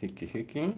Hickey hickey.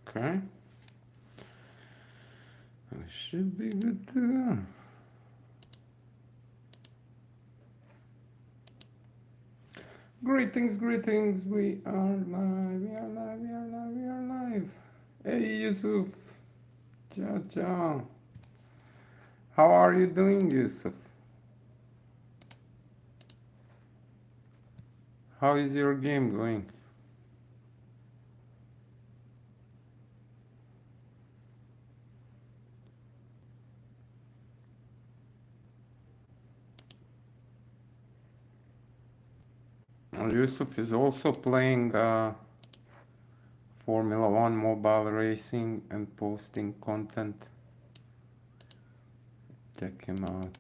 Okay. I should be good to go. Greetings, greetings. We are live. We are live. We are live. We are live. Hey, Yusuf. Ciao, ciao. How are you doing, Yusuf? How is your game going? Yusuf is also playing Formula One mobile racing and posting content. Check him out.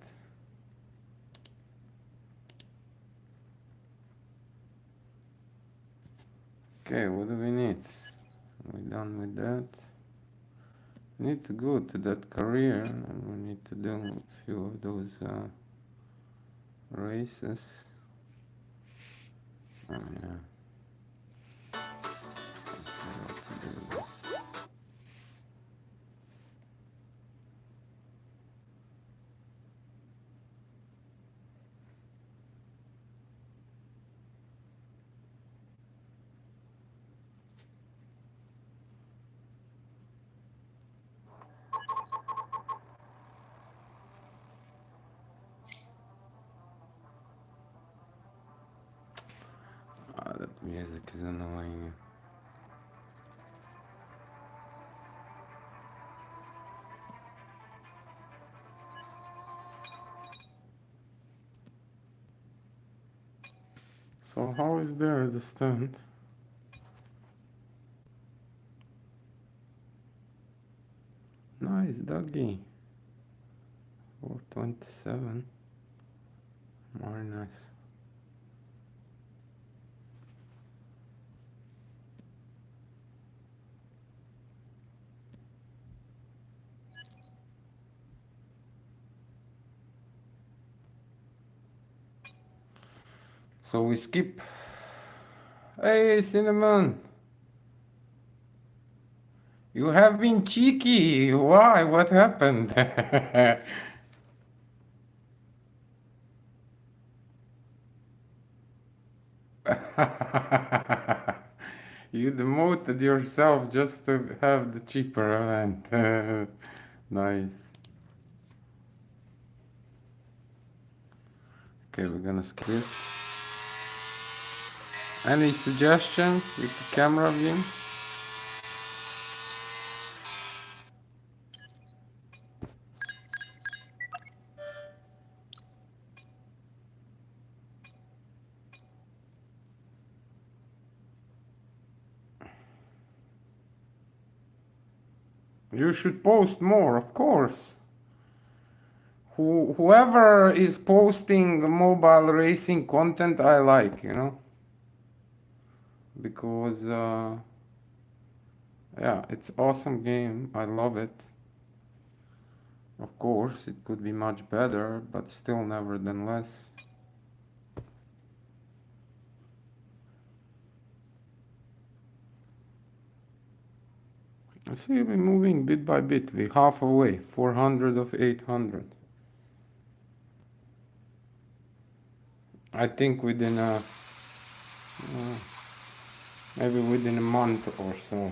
Okay, what do we need? We're done with that. We need to go to that career and we need to do a few of those races. Oh, yeah. That music is annoying. So how is there the stand? Nice doggy. 427. Very nice. So we skip. Hey, Cinnamon. You have been cheeky. Why? What happened? You demoted yourself just to have the cheaper event. Nice. Okay, we're gonna skip. Any suggestions with the camera view? You should post more, of course. Whoever is posting mobile racing content, I like, you know, because yeah, it's awesome game. I love it. Of course, it could be much better, but still, nevertheless. I see we're moving bit by bit. We're half away, 400 of 800. I think within maybe within a month or so,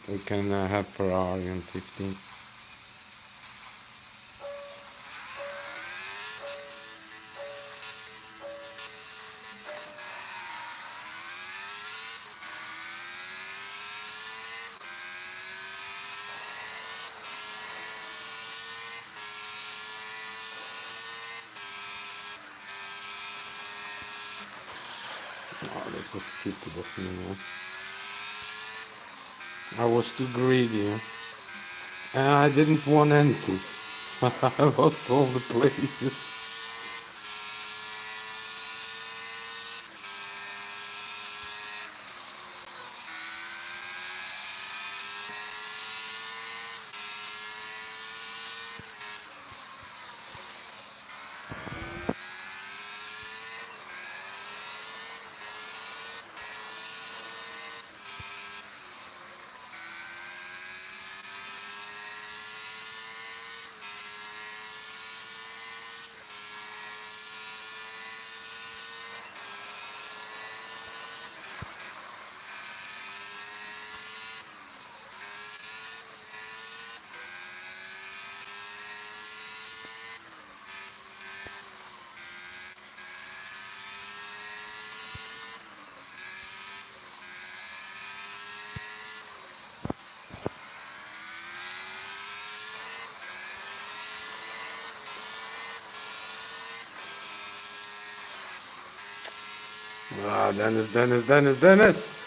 we can have Ferrari on 15. Oh, that was stupid of me, man. I was too greedy, huh? And I didn't want anything. I lost all the places. Ah, Dennis!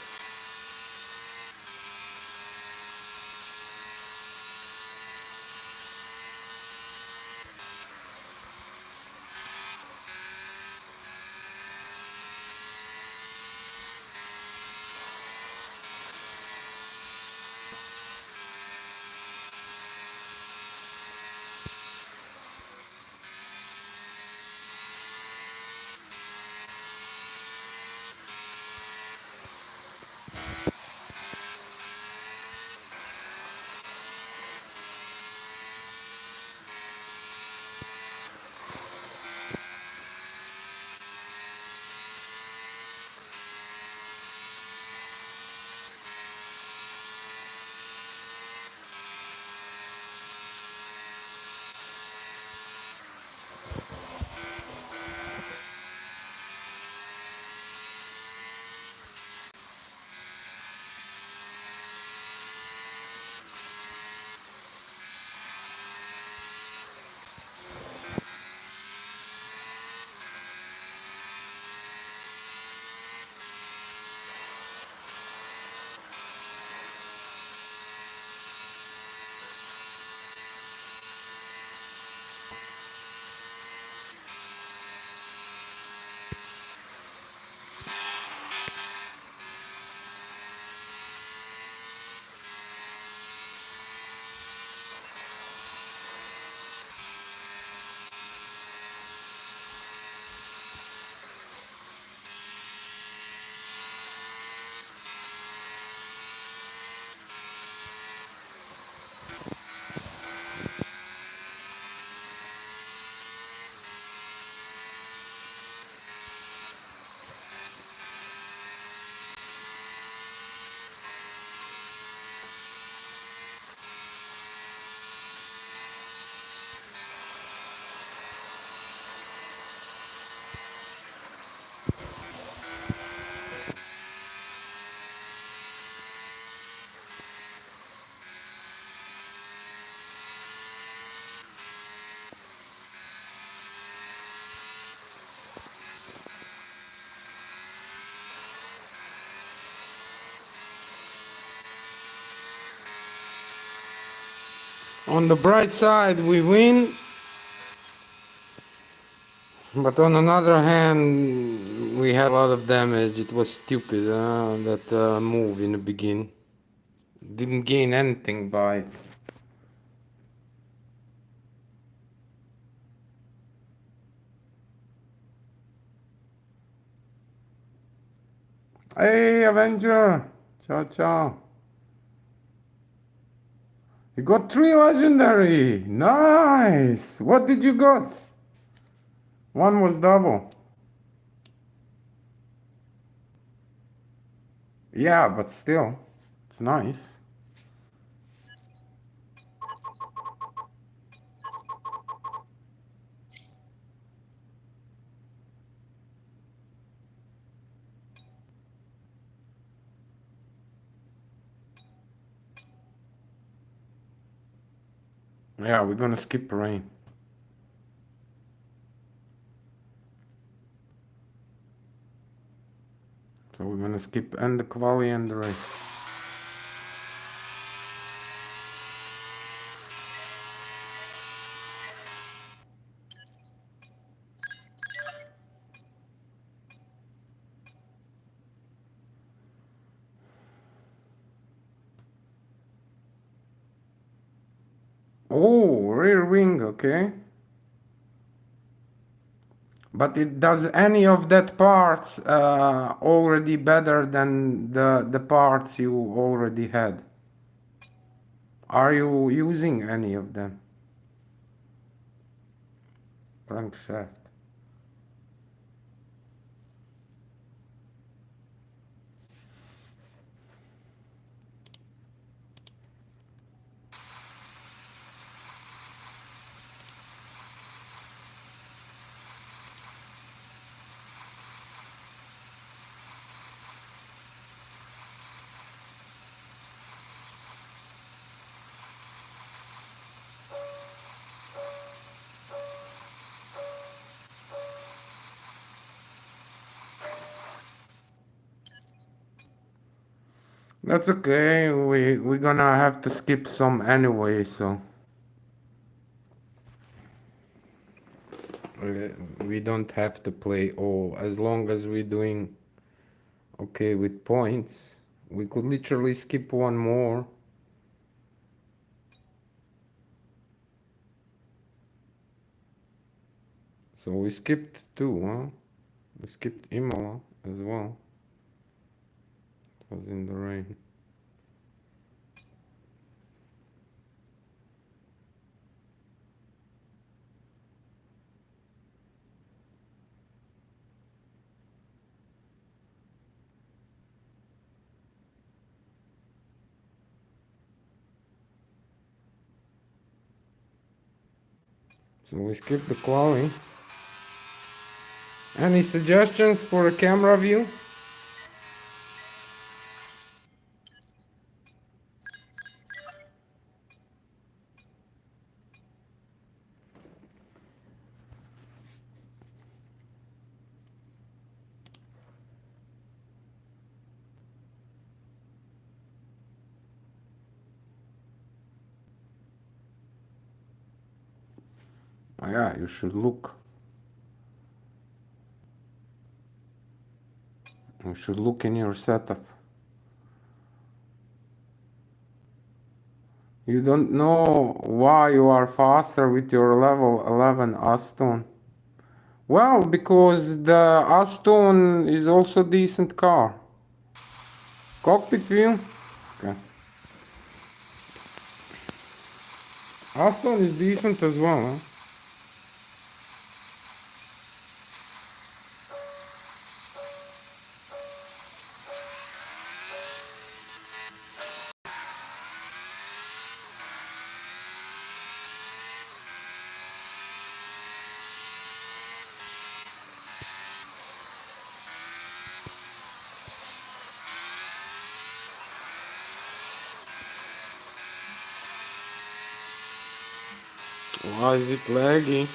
On the bright side, we win, but on another hand, we had a lot of damage. It was stupid, that move in the beginning. Didn't gain anything by it. Hey, Avenger! Ciao, ciao. You got 3 legendary. Nice. What did you got? One was double. Yeah, but still, it's nice. Yeah, we're gonna skip rain. So we're gonna skip and the quali and the race. Oh, rear wing, okay. But it does any of that parts already better than the parts you already had? Are you using any of them? Crankshaft. That's okay. We're gonna have to skip some anyway, so we don't have to play all as long as we're doing okay with points. We could literally skip one more. So we skipped two, huh? We skipped Imola as well. It was in the rain. So we skipped the quali. Any suggestions for a camera view? Oh, yeah, you should look. You should look in your setup. You don't know why you are faster with your level 11 Aston. Well, because the Aston is also decent car. Cockpit view? Okay. Aston is decent as well, huh? Why is it laggy?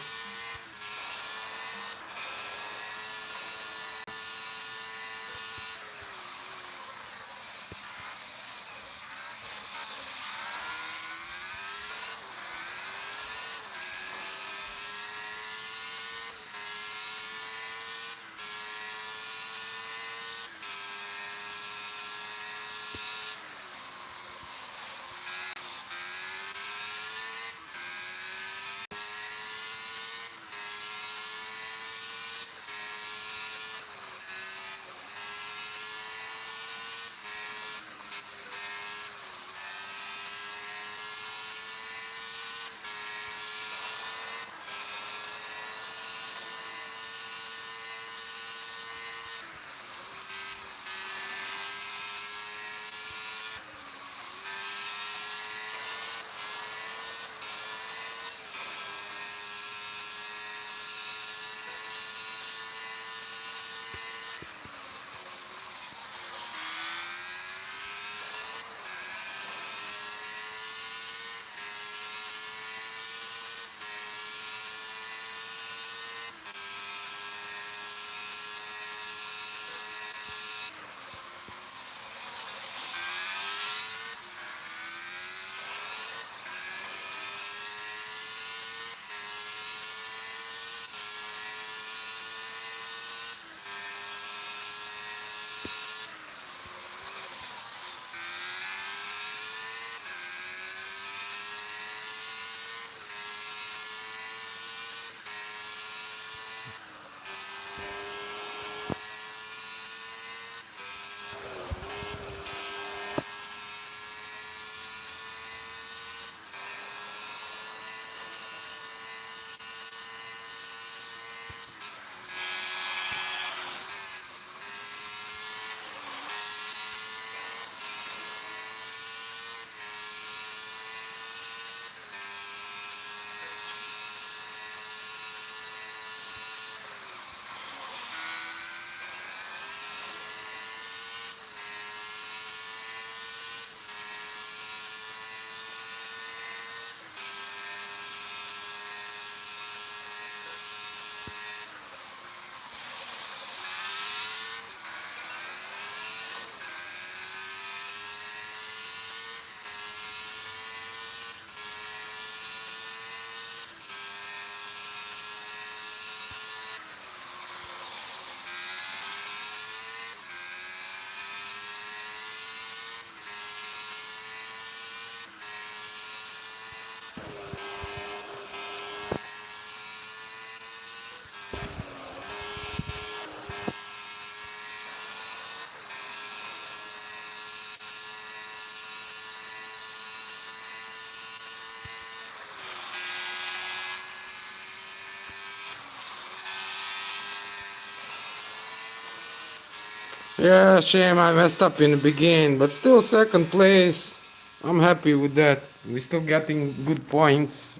Yeah, shame I messed up in the beginning, but still second place. I'm happy with that. We're still getting good points.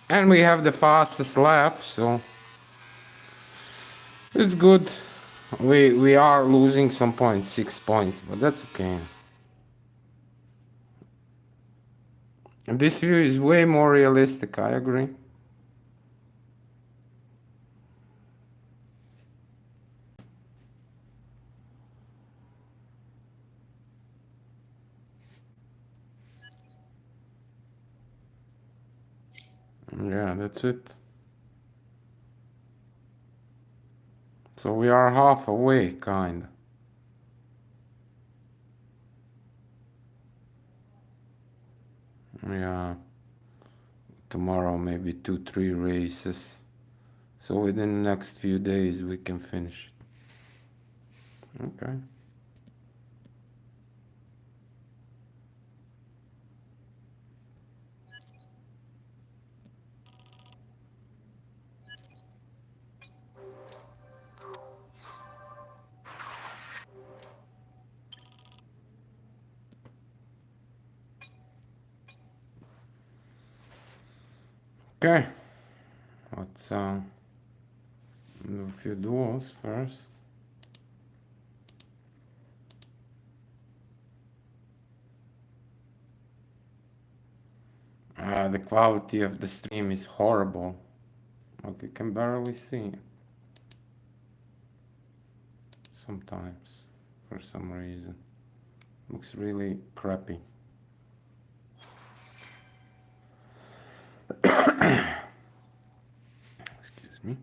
And we have the fastest lap, so it's good. We are losing some points, 6 points, but that's okay. And this view is way more realistic, I agree. Yeah, that's it. So we are half away, kind. Yeah. Tomorrow maybe 2, 3 races. So within the next few days we can finish it. Okay. Okay. Let's do a few duels first. The quality of the stream is horrible. Like you can barely see it sometimes for some reason. Looks really crappy. Excuse me.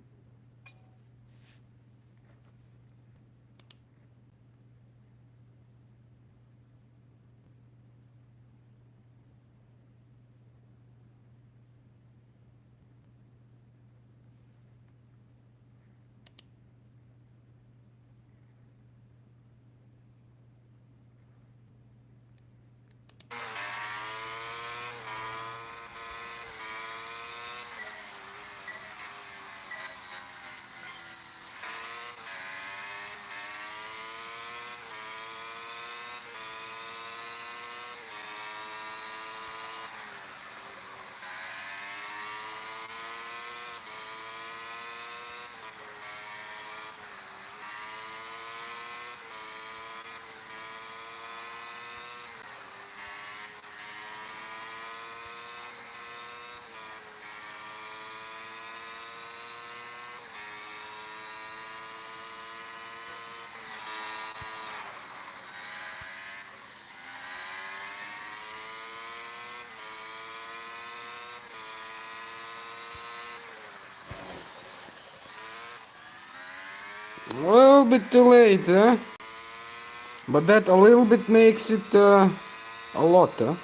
A little bit too late, huh? But that a little bit makes it a lot, huh?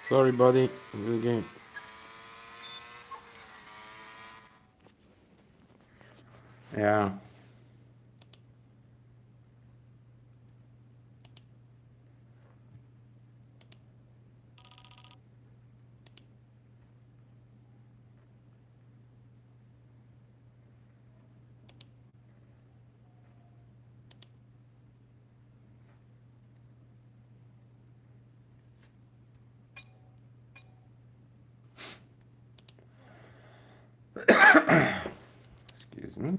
Sorry, buddy. Good game. Yeah. Excuse me.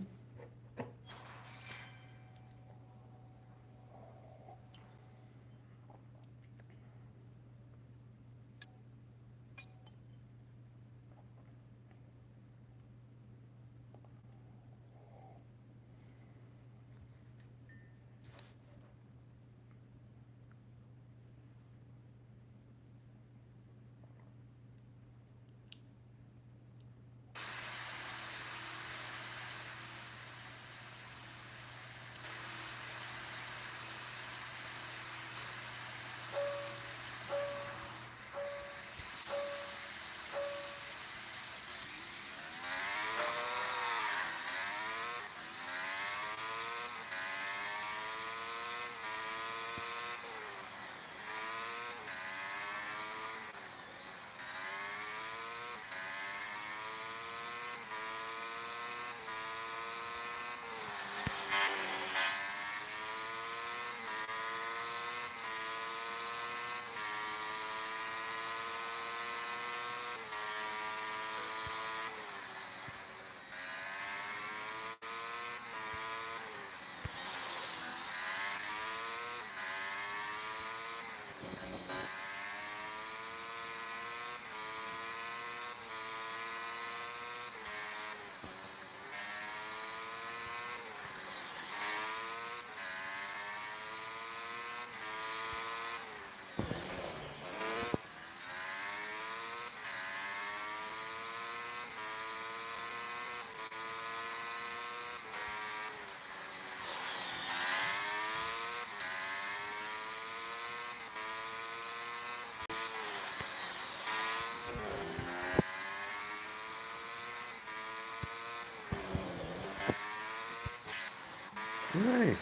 Nice.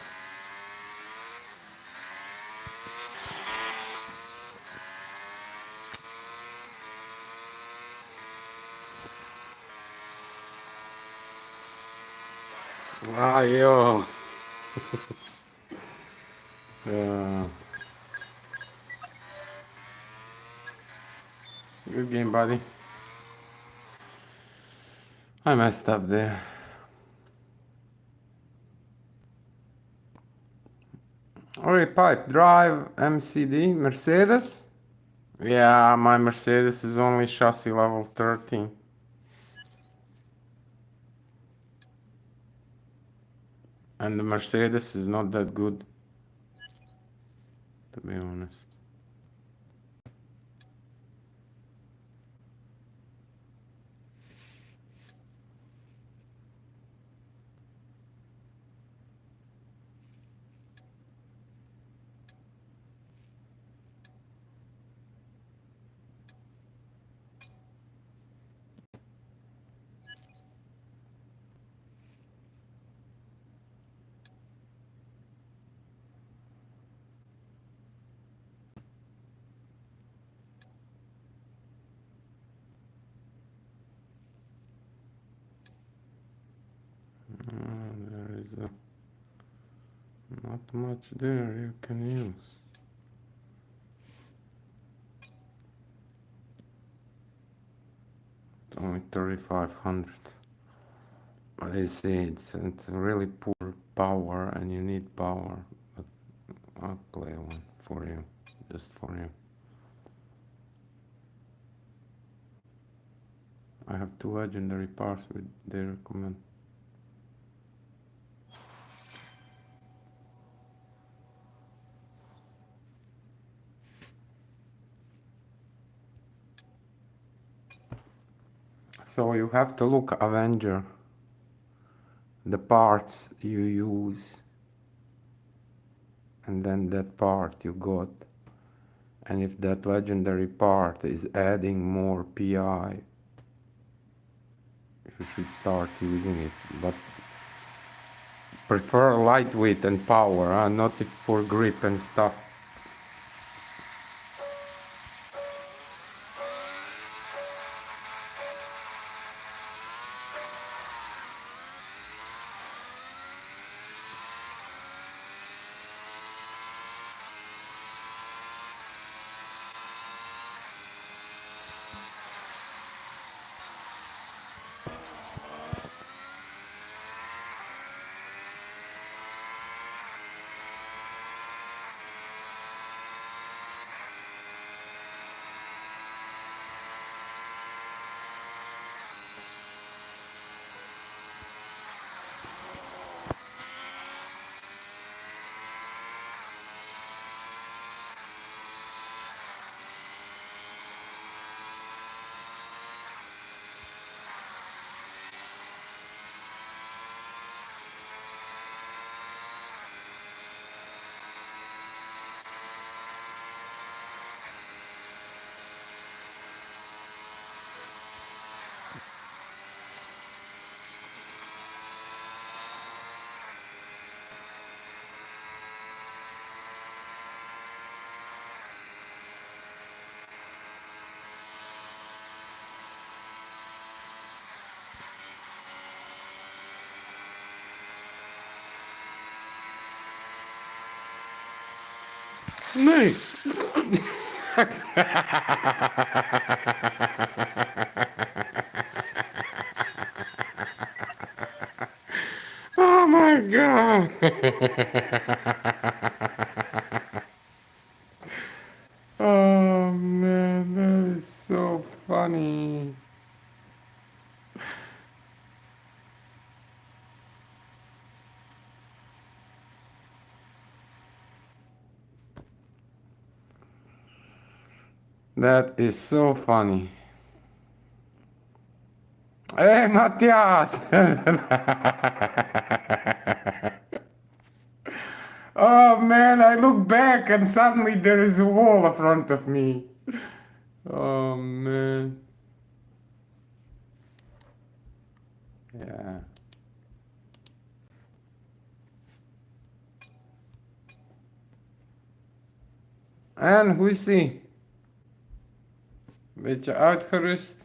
Ah, yo. Uh, Good game, buddy. I messed up there. Alright, pipe. Drive MCD. Mercedes? Yeah, my Mercedes is only chassis level 13. And the Mercedes is not that good, to be honest. There is not much there you can use. It's only 3500. But I see it's really poor power and you need power. But I'll play one for you, just for you. I have 2 legendary parts with they recommend. So you have to look Avenger, the parts you use, and then that part you got. And if that legendary part is adding more PI, you should start using it. But prefer lightweight and power, not if for grip and stuff. Nice. Oh my god. That is so funny. Hey, Matthias! Oh man, I look back and suddenly there is a wall in front of me. Oh man. Yeah. En hoe is ie? Beetje uitgerust?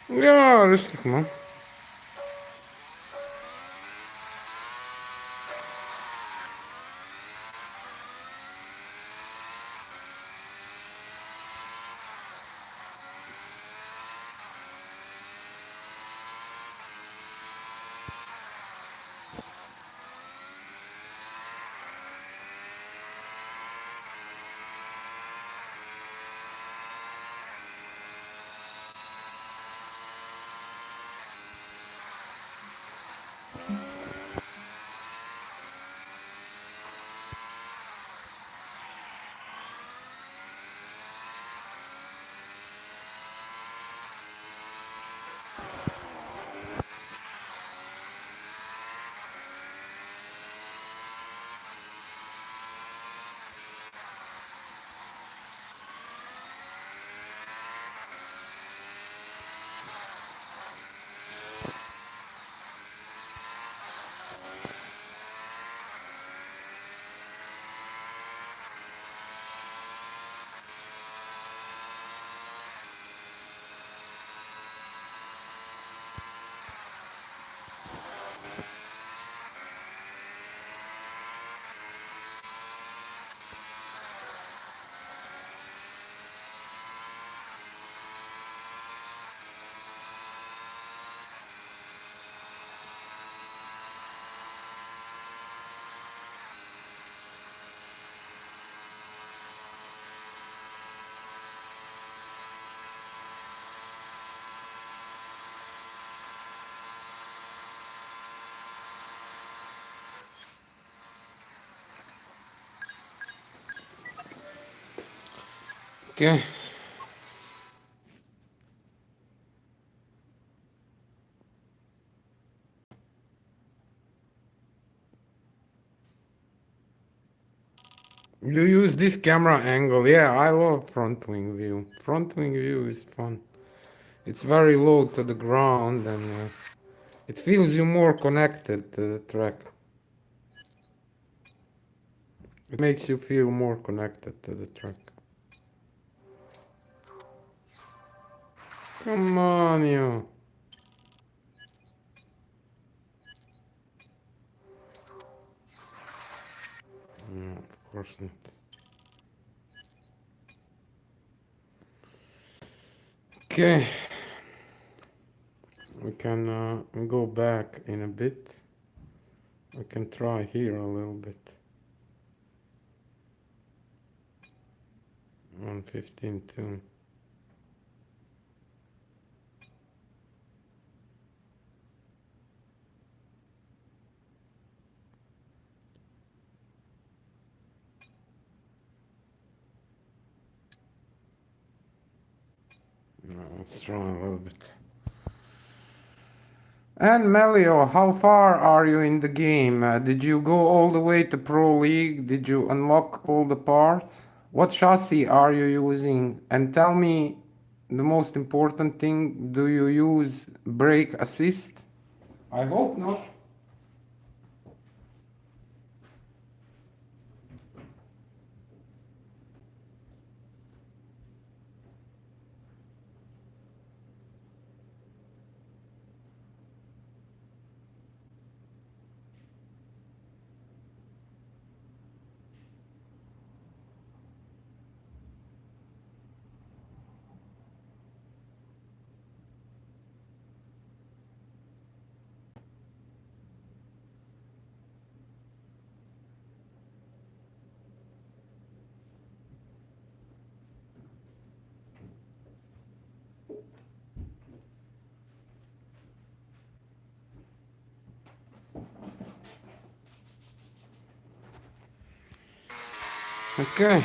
Ja, rustig man. Okay. You use this camera angle. Yeah, I love front wing view. Front wing view is fun. It's very low to the ground and it feels you more connected to the track. It makes you feel more connected to the track. Come on, you. No, of course not. Okay. We can go back in a bit. We can try here a little bit. 115 too. No, let's try a little bit. And Melio, how far are you in the game? Did you go all the way to Pro League? Did you unlock all the parts? What chassis are you using? And tell me the most important thing, do you use brake assist? I hope not. Okay.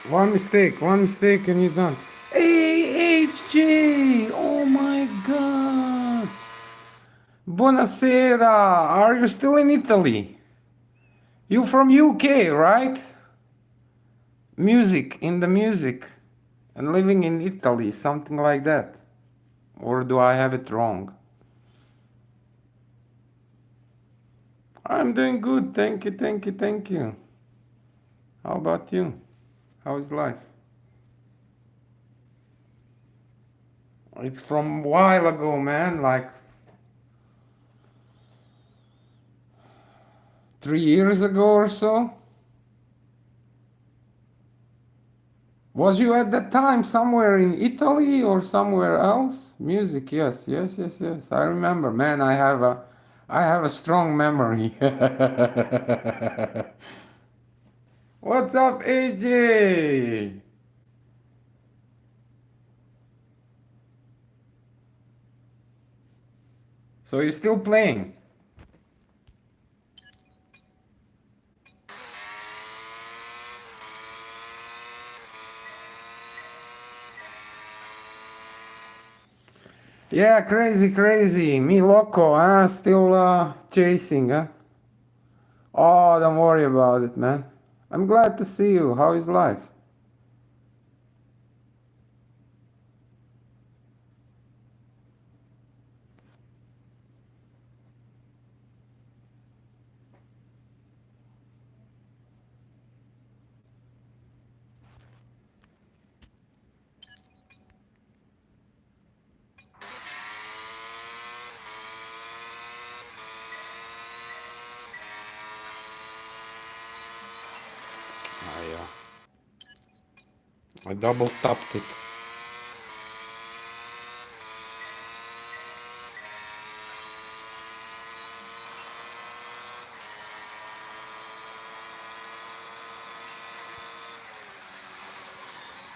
One mistake and you're done. Hey, HJ! Oh my god! Buonasera! Are you still in Italy? You from UK, right? Music, in the music. And living in Italy, something like that. Or do I have it wrong? I'm doing good, thank you, thank you, thank you. How about you? How is life? It's from a while ago, man, like 3 years ago or so. Was you at that time somewhere in Italy or somewhere else? Music, yes, yes, yes, yes. I remember, man. I have a strong memory. What's up, AJ? So you're still playing? Yeah, crazy, crazy. Me loco, huh? Still chasing, huh? Oh, don't worry about it, man. I'm glad to see you. How is life? I double tapped it.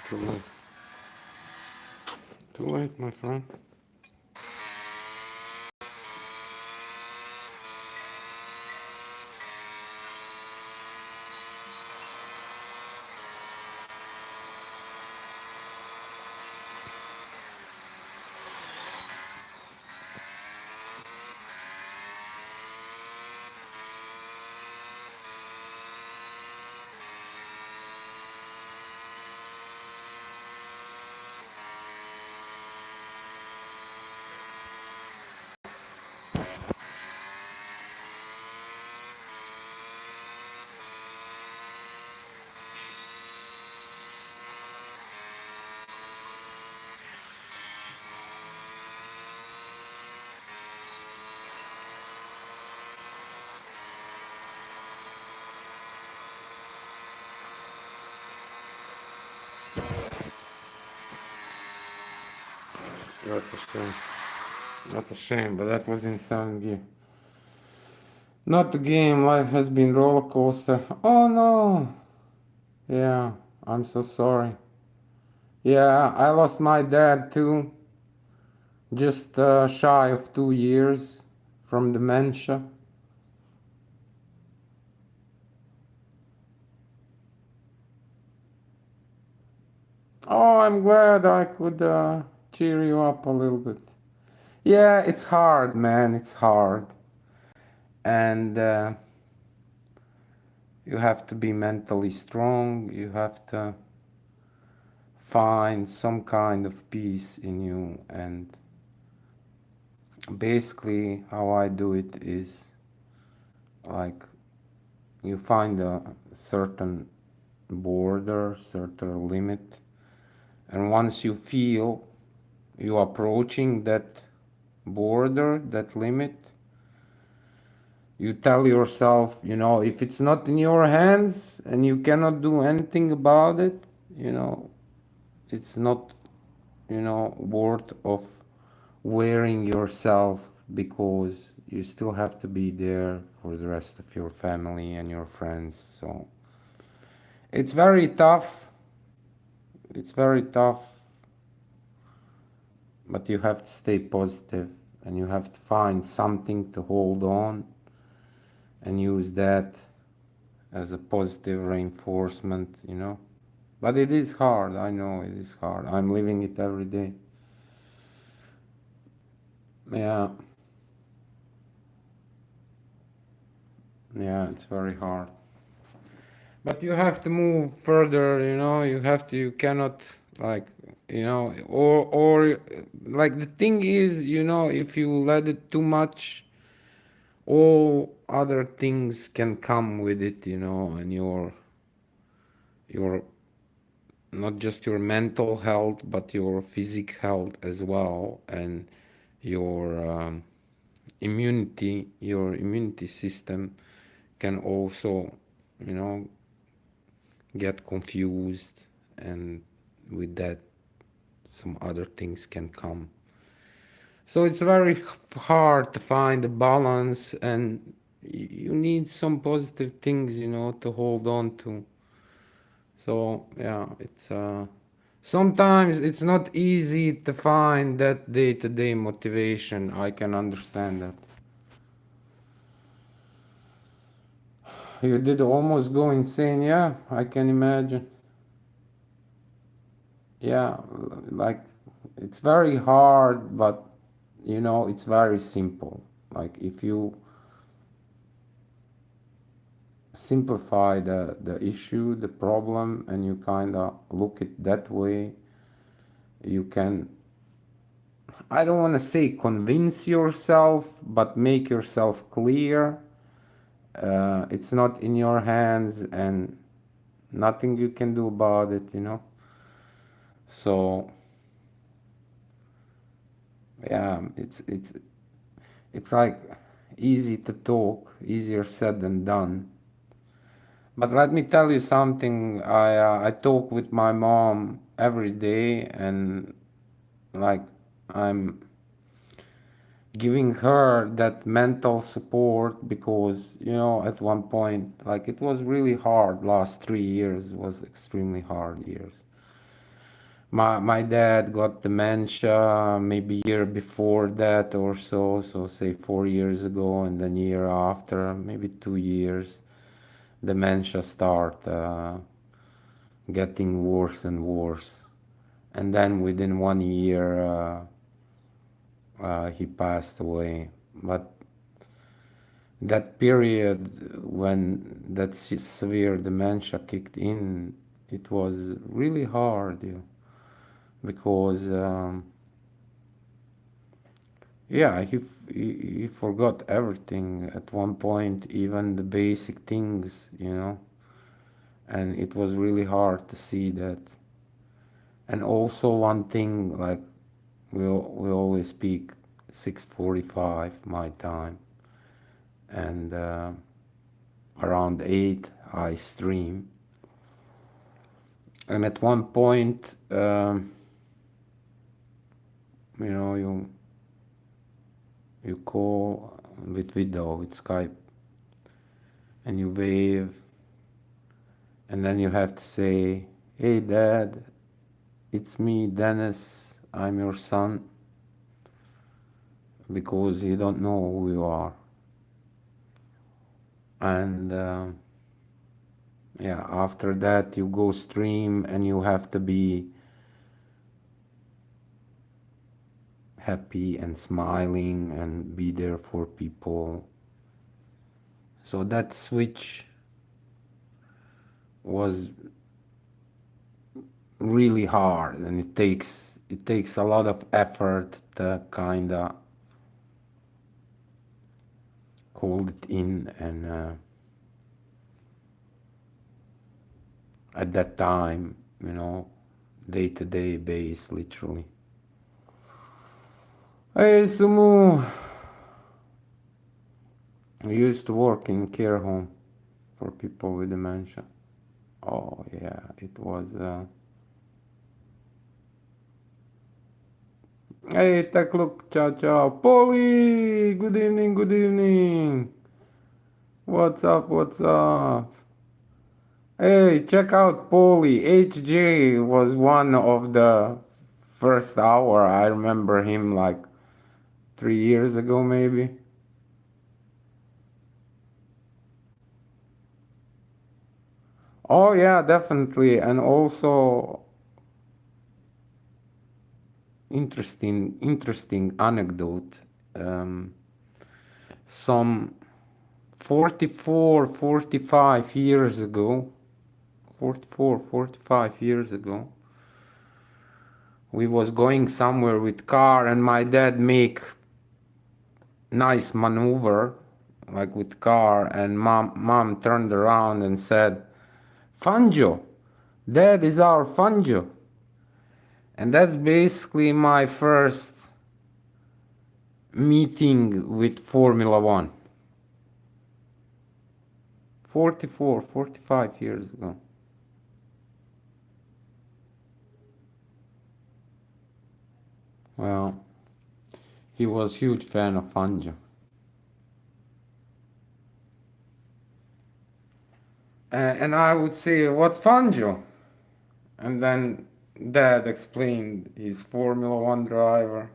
Too late. Too late, my friend. That's a shame. That's a shame, but that was in 7th gear. Not the game. Life has been roller coaster. Oh no. Yeah, I'm so sorry. Yeah, I lost my dad too. Just shy of 2 years from dementia? Oh, I'm glad I could cheer you up a little bit. Yeah, it's hard, man. It's hard. And you have to be mentally strong. You have to find some kind of peace in you. And basically, how I do it is like you find a certain border, certain limit. And once you feel you approaching that border, that limit, you tell yourself, you know, if it's not in your hands and you cannot do anything about it, you know, it's not, you know, worth of wearing yourself, because you still have to be there for the rest of your family and your friends. So it's very tough. It's very tough, but you have to stay positive and you have to find something to hold on and use that as a positive reinforcement, you know. But it is hard, I know it is hard. I'm living it every day. Yeah, yeah, it's very hard. But you have to move further, you know, you cannot, like, you know, or like the thing is, you know, if you let it too much, all other things can come with it, you know, and your not just your mental health but your physical health as well, and your your immunity system can also, you know, get confused, and with that some other things can come. So it's very hard to find a balance, and you need some positive things, you know, to hold on to. So yeah, it's sometimes it's not easy to find that day-to-day motivation. I can understand that. You did almost go insane, yeah, I can imagine. Yeah, like it's very hard, but you know, it's very simple. Like if you simplify the issue, the problem, and you kind of look it that way, you can, I don't want to say convince yourself, but make yourself clear. It's not in your hands and nothing you can do about it, you know. So yeah, it's like easy to talk, easier said than done. But let me tell you something. I talk with my mom every day, and like I'm giving her that mental support, because you know, at one point, like it was really hard. Last 3 years was extremely hard years. My dad got dementia maybe year before that or so, so say 4 years ago, and then year after, maybe 2 years, dementia start getting worse and worse. And then within 1 year, he passed away. But that period when that severe dementia kicked in, it was really hard, yeah, because yeah, he forgot everything at one point, even the basic things, you know, and it was really hard to see that. And also one thing, like we always speak 6:45 my time, and around 8 I stream. And at one point, you know, you call with video, with Skype, and you wave, and then you have to say, "Hey, Dad, it's me, Dennis. I'm your son. because you don't know who you are. And yeah, after that you go stream and you have to be happy and smiling and be there for people. So that switch was really hard, and it takes a lot of effort to kinda hold it in. And at that time, day-to-day base, literally. Hey Sumu, I used to work in care home for people with dementia. Oh yeah, it was. Hey, take look, ciao ciao, Polly. Good evening, good evening. What's up? What's up? Hey, check out Polly. HJ was one of the first hour. I remember him like 3 years ago, maybe. Oh yeah, definitely, and also interesting anecdote. Um, some 44, 45 years ago, 44, 45 years ago, we was going somewhere with car, and my dad make nice maneuver like with car, and mom turned around and said, Fangio, that is our Fangio. And that's basically my first meeting with Formula One. 44, 45 years ago. Well, he was huge fan of Fangio. And I would say, what's Fangio? And then Dad explained he's Formula One driver.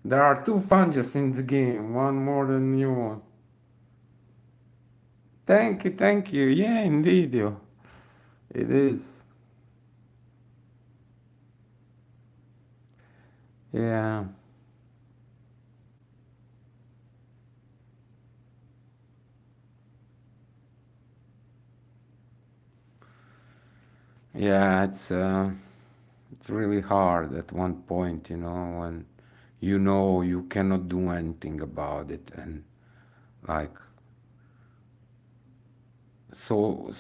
There are two Fangios in the game, one more than you one. Thank you, thank you. Yeah, indeed, you. It is. Yeah. Yeah, it's really hard at one point, when you cannot do anything about it, and like so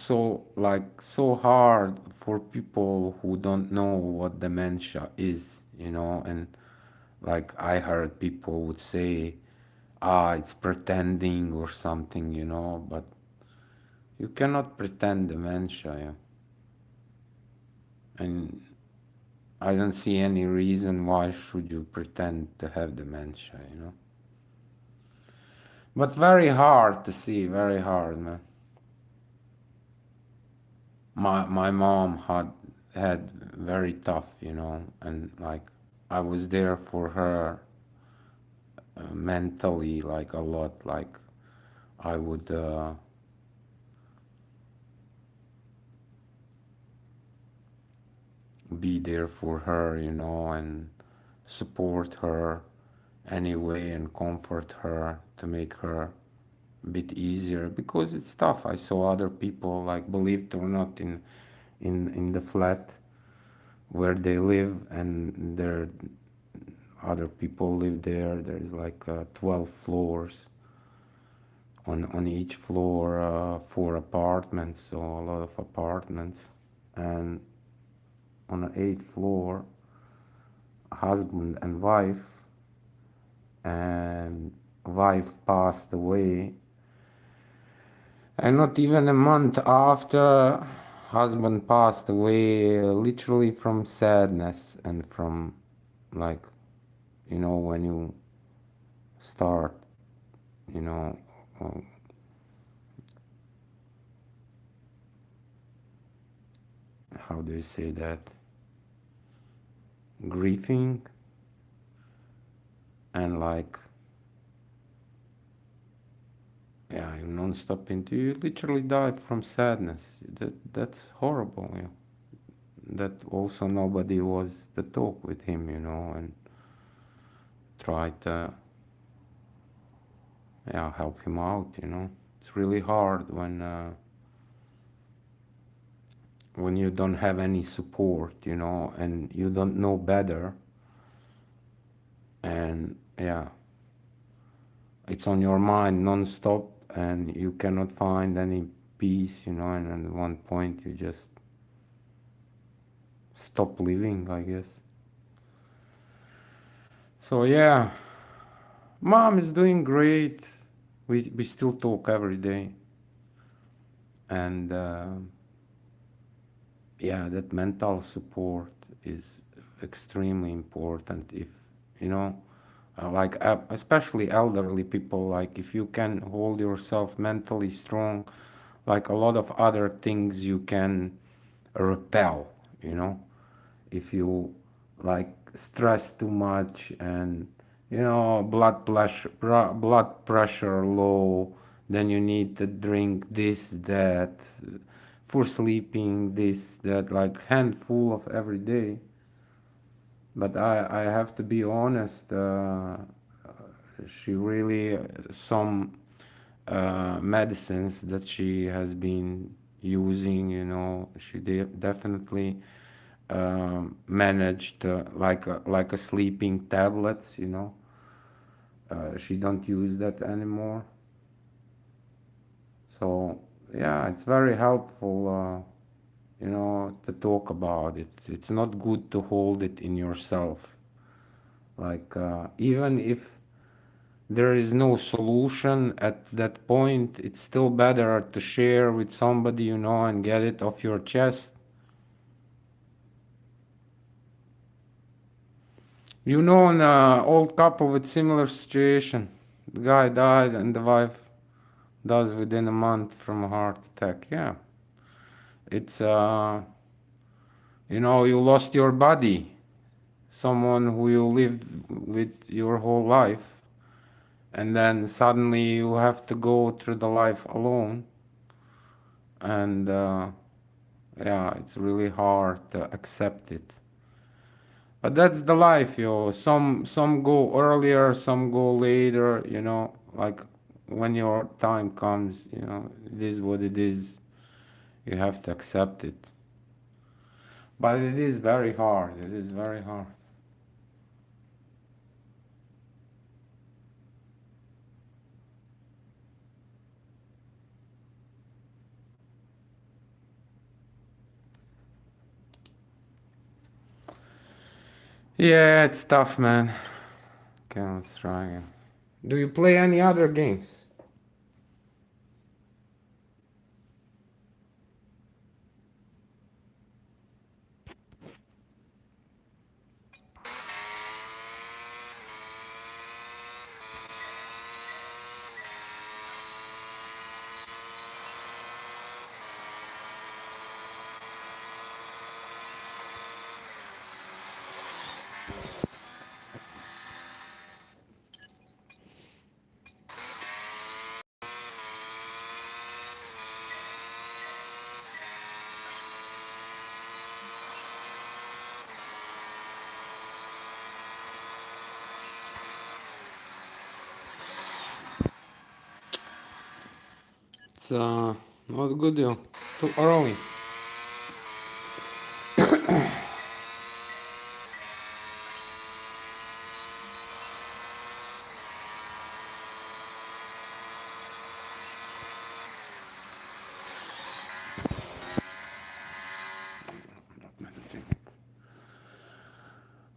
hard for people who don't know what dementia is, and like I heard people would say, it's pretending or something, but you cannot pretend dementia, yeah. And I don't see any reason why should you pretend to have dementia. But very hard to see, very hard, man. My mom had very tough, and like I was there for her mentally, like a lot. Like I would be there for her, and support her anyway and comfort her to make her a bit easier, because it's tough. I saw other people, like, believe it or not, in the flat where they live, and there other people live there. There's like 12 floors. On each floor, four apartments, so a lot of apartments. And on the eighth floor, husband and wife, and wife passed away, and not even a month after, husband passed away, literally from sadness and from, like, when you start, you know uh, how do you say that, grieving and like, yeah, you non-stop into, you literally died from sadness. That's horrible. Yeah. That also nobody was to talk with him, and try to, yeah, help him out. It's really hard when you don't have any support, and you don't know better, and yeah, it's on your mind non-stop, and you cannot find any peace, and at one point you just stop living, I guess. So yeah, mom is doing great. We still talk every day, and yeah, that mental support is extremely important. If you know, like especially elderly people, like if you can hold yourself mentally strong, like a lot of other things you can repel. You know, if you like stress too much and blood pressure low, then you need to drink this, that, for sleeping, this, that, like handful of every day. But I have to be honest, she really, some medicines that she has been using, she definitely managed, like a sleeping tablets. She don't use that anymore. So yeah, it's very helpful, to talk about it. It's not good to hold it in yourself. Like even if there is no solution at that point, it's still better to share with somebody, and get it off your chest. An old couple with similar situation. The guy died and the wife does within a month from a heart attack. Yeah, it's you lost your body, someone who you lived with your whole life, and then suddenly you have to go through the life alone, and yeah, it's really hard to accept it. But that's the life, yo. Some go earlier, some go later. Like when your time comes, it is what it is. You have to accept it. But it is very hard. It is very hard. Yeah, it's tough, man. Okay, let's try again. Do you play any other games? It's not good, yo. Too early.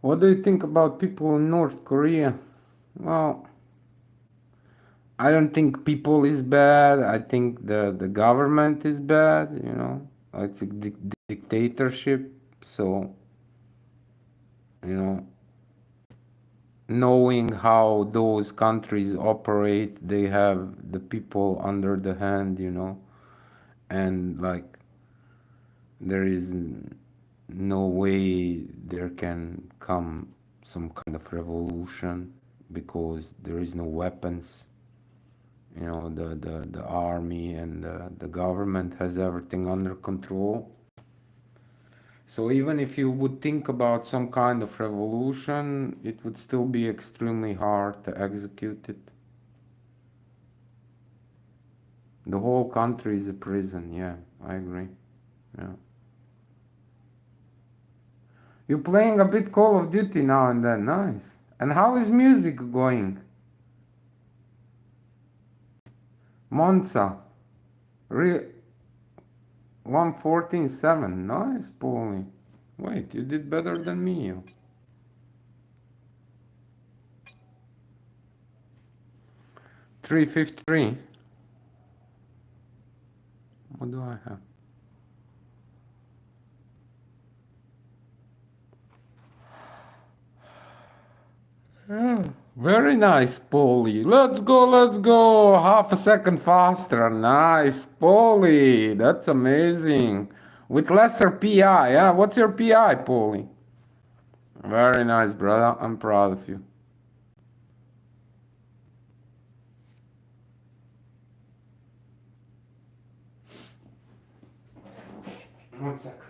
What do you think about people in North Korea? Well, I don't think people is bad. I think the government is bad. It's a dictatorship. So, you know, knowing how those countries operate, they have the people under the hand, and like there is no way there can come some kind of revolution because there is no weapons. You know, the army and the government has everything under control. So even if you would think about some kind of revolution, it would still be extremely hard to execute it. The whole country is a prison, yeah, I agree. Yeah. You're playing a bit Call of Duty now and then, nice. And how is music going? Monza, 114.7, nice, Paulie. Wait, you did better than me. 353. What do I have? Very nice, Paulie. Let's go, let's go. Half a second faster. Nice, Paulie. That's amazing. With lesser PI, yeah? What's your PI, Paulie? Very nice, brother. I'm proud of you. One second.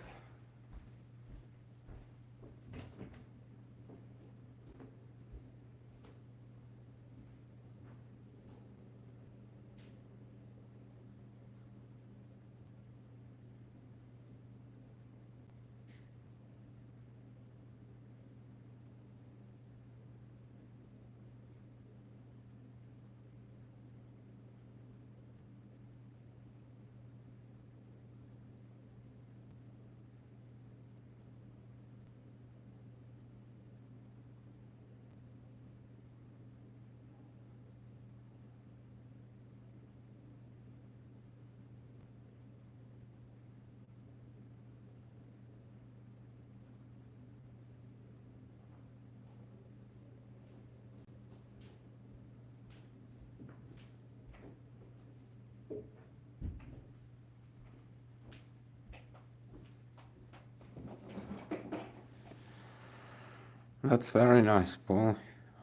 That's very nice, Paulie.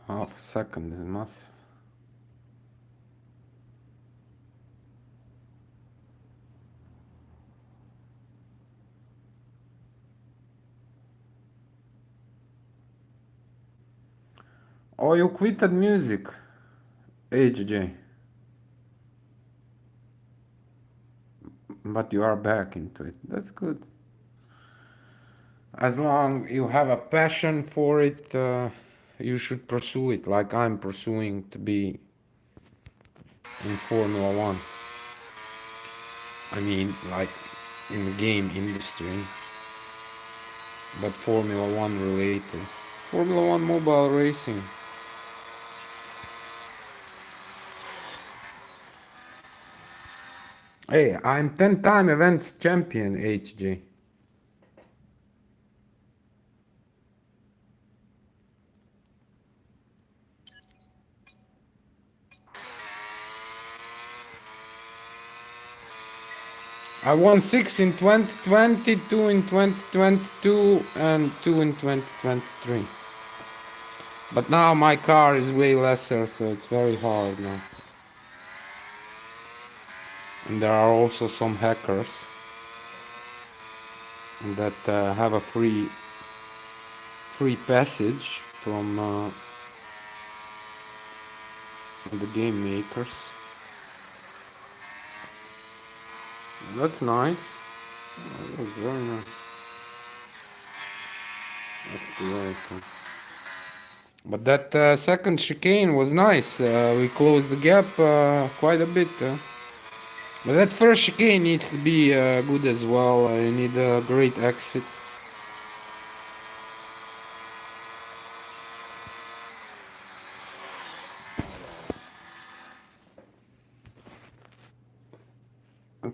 Half a second is massive. Oh, you quitted music, HJ. But you are back into it. That's good. As long you have a passion for it, you should pursue it like I'm pursuing to be in Formula One. I mean, like in the game industry, but Formula One related. Formula One mobile racing. Hey, I'm 10-time events champion, HJ. I won 6 in 2020, 2 in 2022, and 2 in 2023. But now my car is way lesser, so it's very hard now. And there are also some hackers that have a free passage from the game makers. That's nice. That was very nice. That's the way it is. But that second chicane was nice. We closed the gap quite a bit. But that first chicane needs to be good as well. You need a great exit.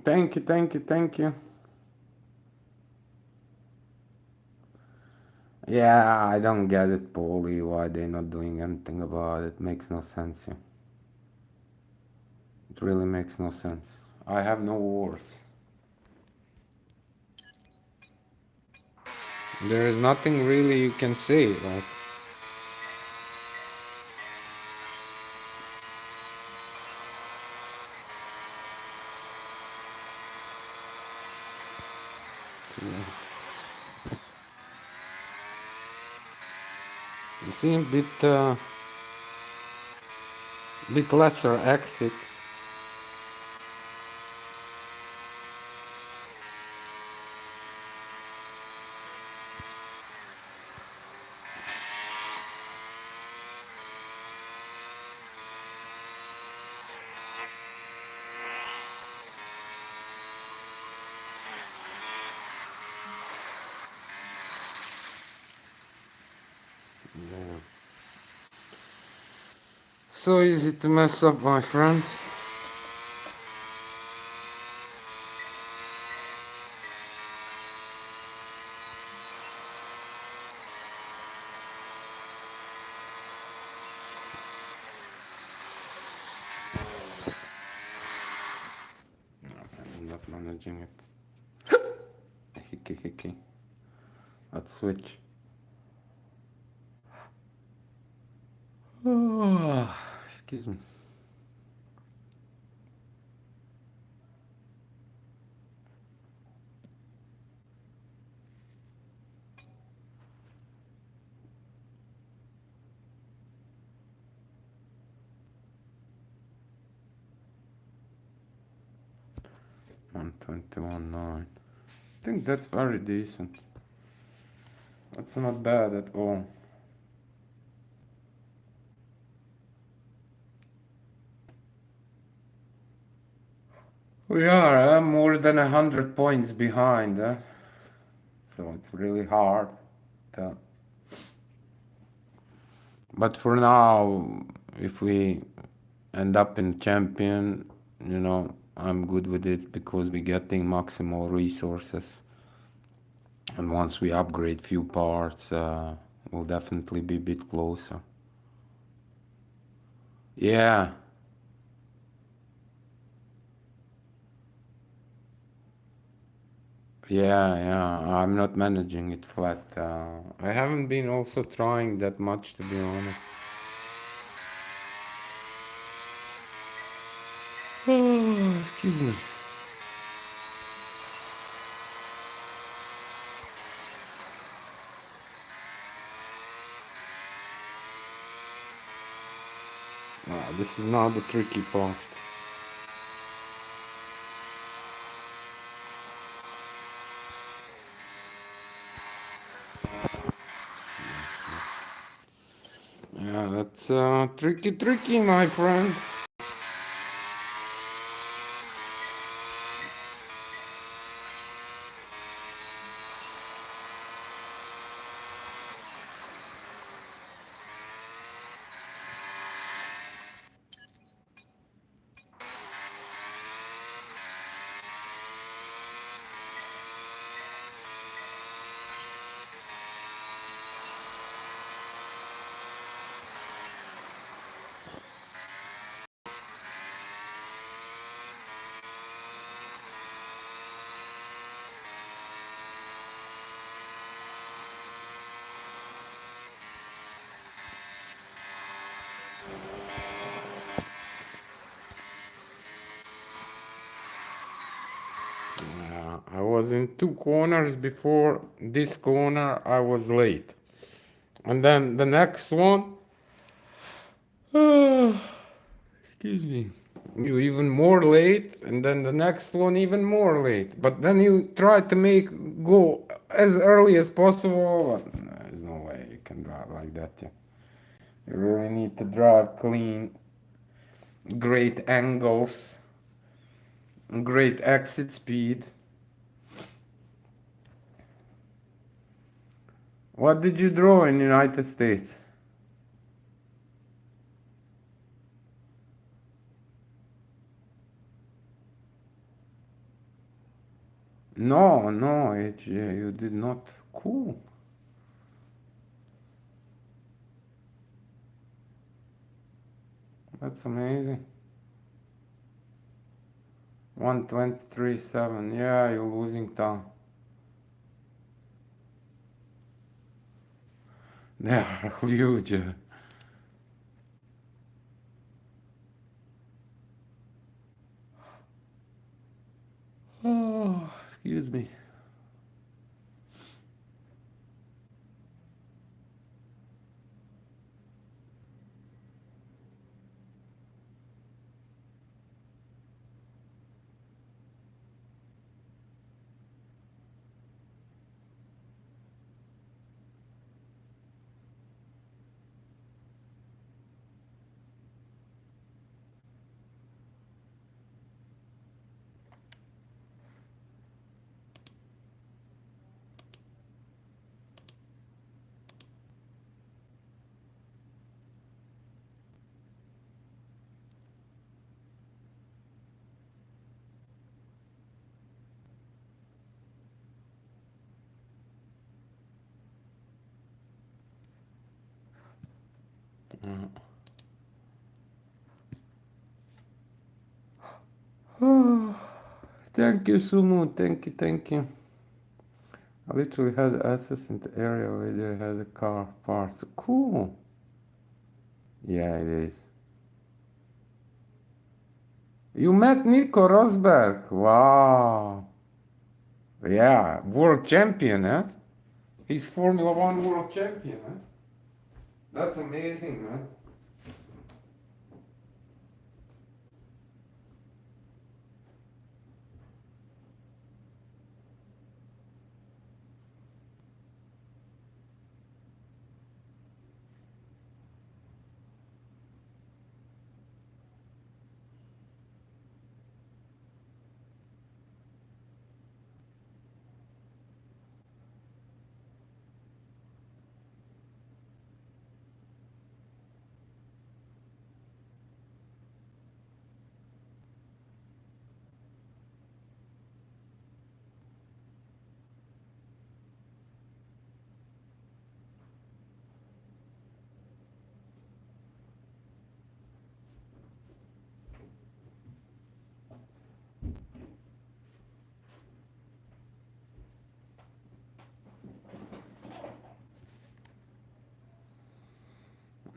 Thank you, thank you, thank you. Yeah, I don't get it, Paulie, why they're not doing anything about it. Makes no sense. Yeah. It really makes no sense. I have no words. There is nothing really you can say, like. You see bit lesser exit. So easy to mess up, my friend. I'm not managing it. Hickey, hickey. Let's switch. Oh, excuse me. One 21.9. I think that's very decent. That's not bad at all. We are more than 100 points behind, so it's really hard. To... But for now, if we end up in champion, I'm good with it because we're getting maximal resources. And once we upgrade few parts, we'll definitely be a bit closer. Yeah. Yeah, I'm not managing it flat. I haven't been also trying that much, to be honest. Oh, excuse me. This is now the tricky part. Yeah, that's tricky, my friend. I was in two corners before this corner. I was late, and then the next one. Excuse me. You even more late, and then the next one even more late. But then you try to make go as early as possible. But there's no way you can drive like that. Yeah. You really need to drive clean, great angles, great exit speed. What did you draw in the United States? No, HJ, you did not. Cool. That's amazing. 123.7. Yeah, you're losing time. They are huge. Oh, excuse me. Oh, thank you, Sumu. Thank you, thank you. I literally had access in the area where they had a car parts. Cool. Yeah, it is. You met Nico Rosberg. Wow. Yeah, world champion, huh? He's Formula One world champion, huh? That's amazing, man.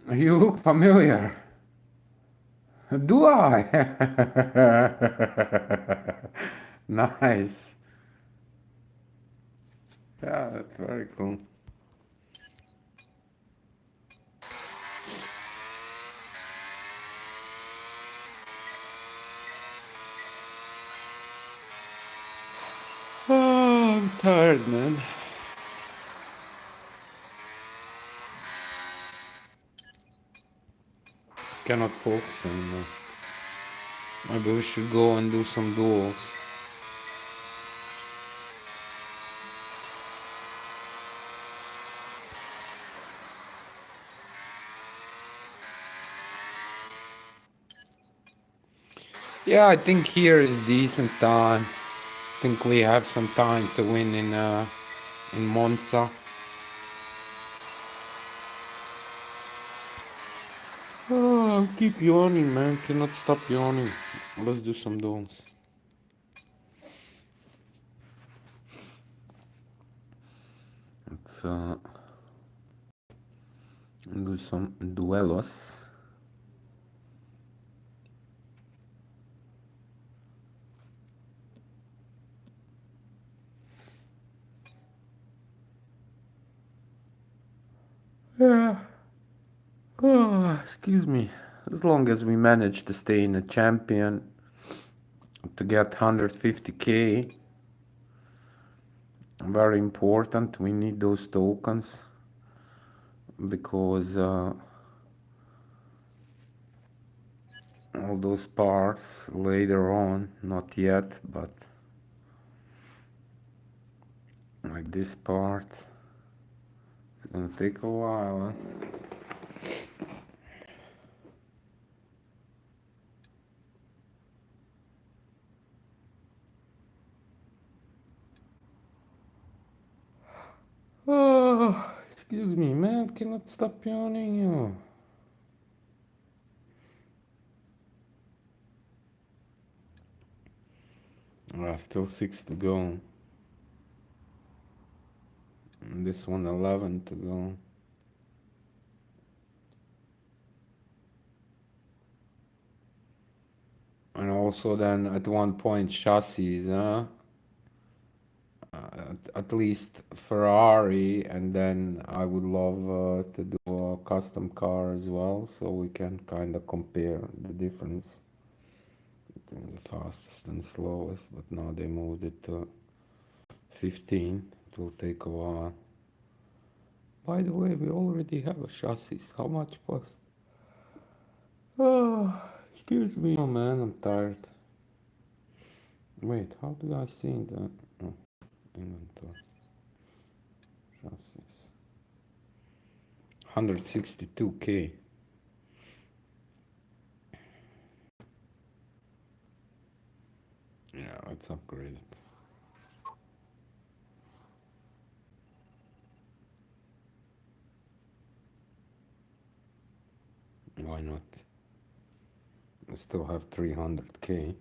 You look familiar. Do I? Nice. Yeah, that's very cool. Oh, I'm tired, man. Cannot focus anymore. Maybe we should go and do some duels. Yeah, I think here is decent time. I think we have some time to win in Monza. Oh, I keep yawning, man. Cannot stop yawning. Let's do some duels. Let's do some duelos. Yeah. Oh, excuse me. As long as we manage to stay in a champion to get 150k, very important. We need those tokens because all those parts later on, not yet, but like this part, it's gonna take a while. Oh, excuse me, man, cannot stop yawning you. Still 6 to go. And this one 11 to go. also then at one point chassis, at least Ferrari, and then I would love to do a custom car as well, so we can kind of compare the difference between the fastest and slowest. But now they moved it to 15. It will take a while. By the way, we already have a chassis. How much cost? Oh, excuse me. Oh man, I'm tired. Wait, how do I see that? Oh, inventory. Chassis. 162K. Yeah, let's upgrade it. Why not? We still have 300K,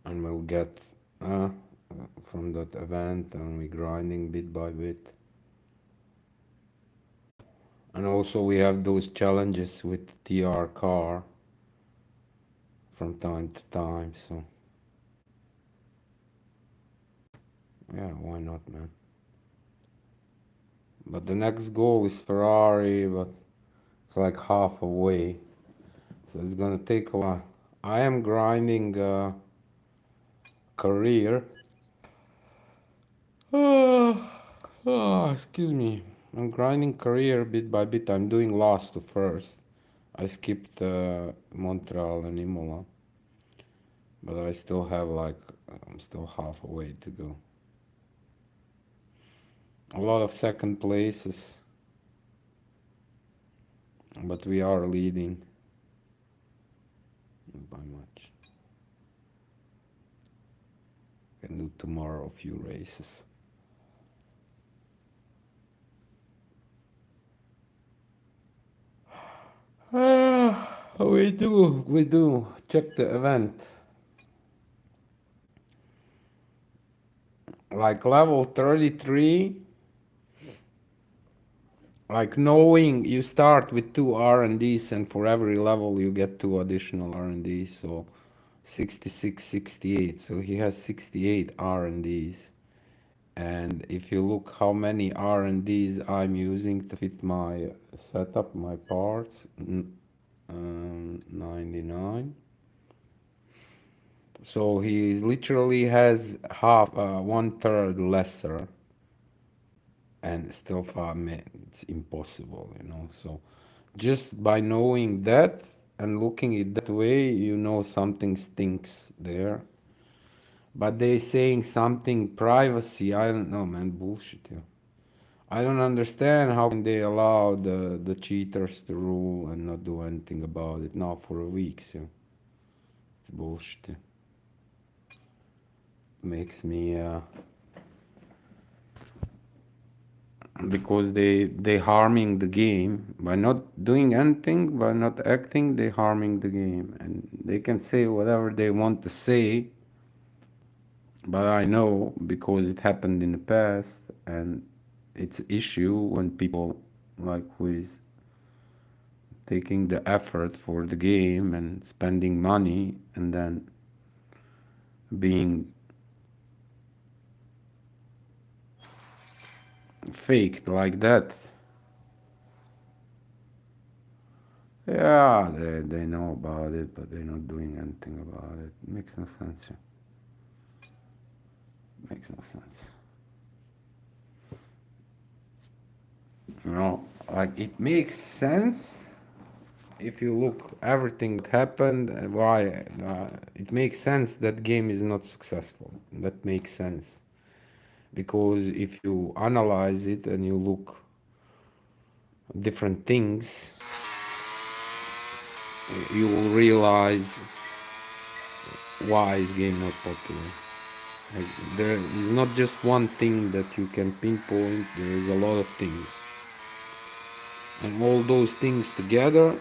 and we'll get from that event, and we grinding bit by bit. And also we have those challenges with TR car from time to time, so yeah, why not, man? But the next goal is Ferrari, but it's like half away, so it's gonna take a while. I am grinding career. Excuse me. I'm grinding career bit by bit. I'm doing last to first. I skipped Montreal and Imola, but I still have like, I'm still half a way to go. A lot of second places, but we are leading by much. Can do tomorrow a few races. We do. Check the event. Like level 33, like knowing you start with 2 R&Ds, and for every level you get 2 additional R&Ds, so 66, 68. So he has 68 R&Ds. And if you look how many R&Ds I'm using to fit my setup, my parts, 99. So he literally has half, 1/3 lesser, and still for me it's impossible, you know. So just by knowing that and looking it that way, you know something stinks there. But they saying something privacy, I don't know, man, bullshit. Yeah. I don't understand how can they allow the cheaters to rule and not do anything about it now for a week. So it's bullshit. Yeah. Makes me because they harming the game by not doing anything, by not acting, they harming the game, and they can say whatever they want to say, but I know because it happened in the past, and it's issue when people like who is taking the effort for the game and spending money and then being faked like that. Yeah, they know about it, but they're not doing anything about it. Makes no sense. Yeah. Makes no sense. You know, like it makes sense if you look everything that happened and why it makes sense that game is not successful. That makes sense because if you analyze it and you look different things, you will realize why is game not popular. Like, there is not just one thing that you can pinpoint. There is a lot of things, and all those things together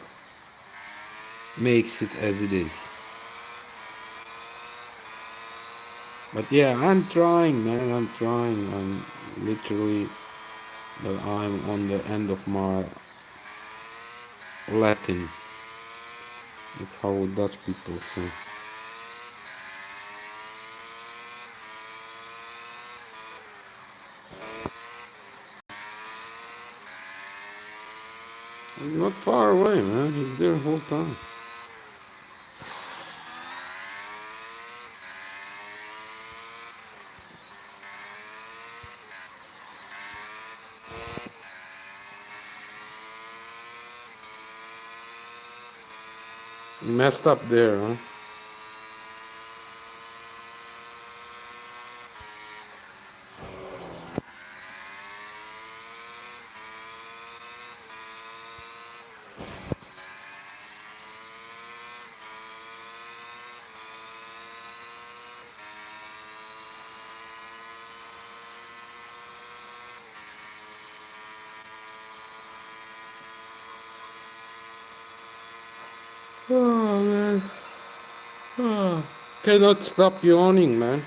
makes it as it is. But yeah, I'm trying, man. I'm trying. I'm literally, but I'm on the end of my Latin. That's how Dutch people say. not far away, man. He's there the whole time. You messed up there, huh? Oh, man. Oh. Cannot stop yawning, man.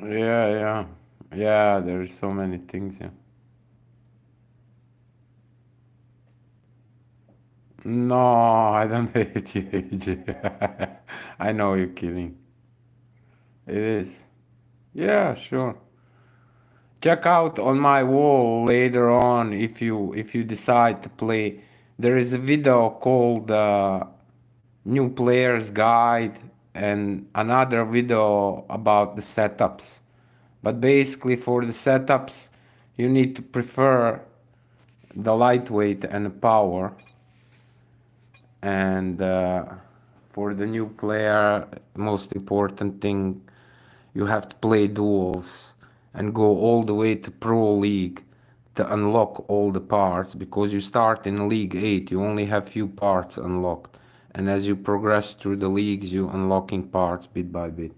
Yeah, yeah. Yeah, there's so many things, yeah. No, I don't hate you, AJ. I know you're kidding. It is. Yeah, sure. Check out on my wall later on if you decide to play. There is a video called New Player's Guide and another video about the setups. But basically for the setups, you need to prefer the lightweight and the power. And for the new player, most important thing, you have to play duels and go all the way to Pro League to unlock all the parts, because you start in League 8, you only have few parts unlocked, and as you progress through the leagues, you unlocking parts bit by bit.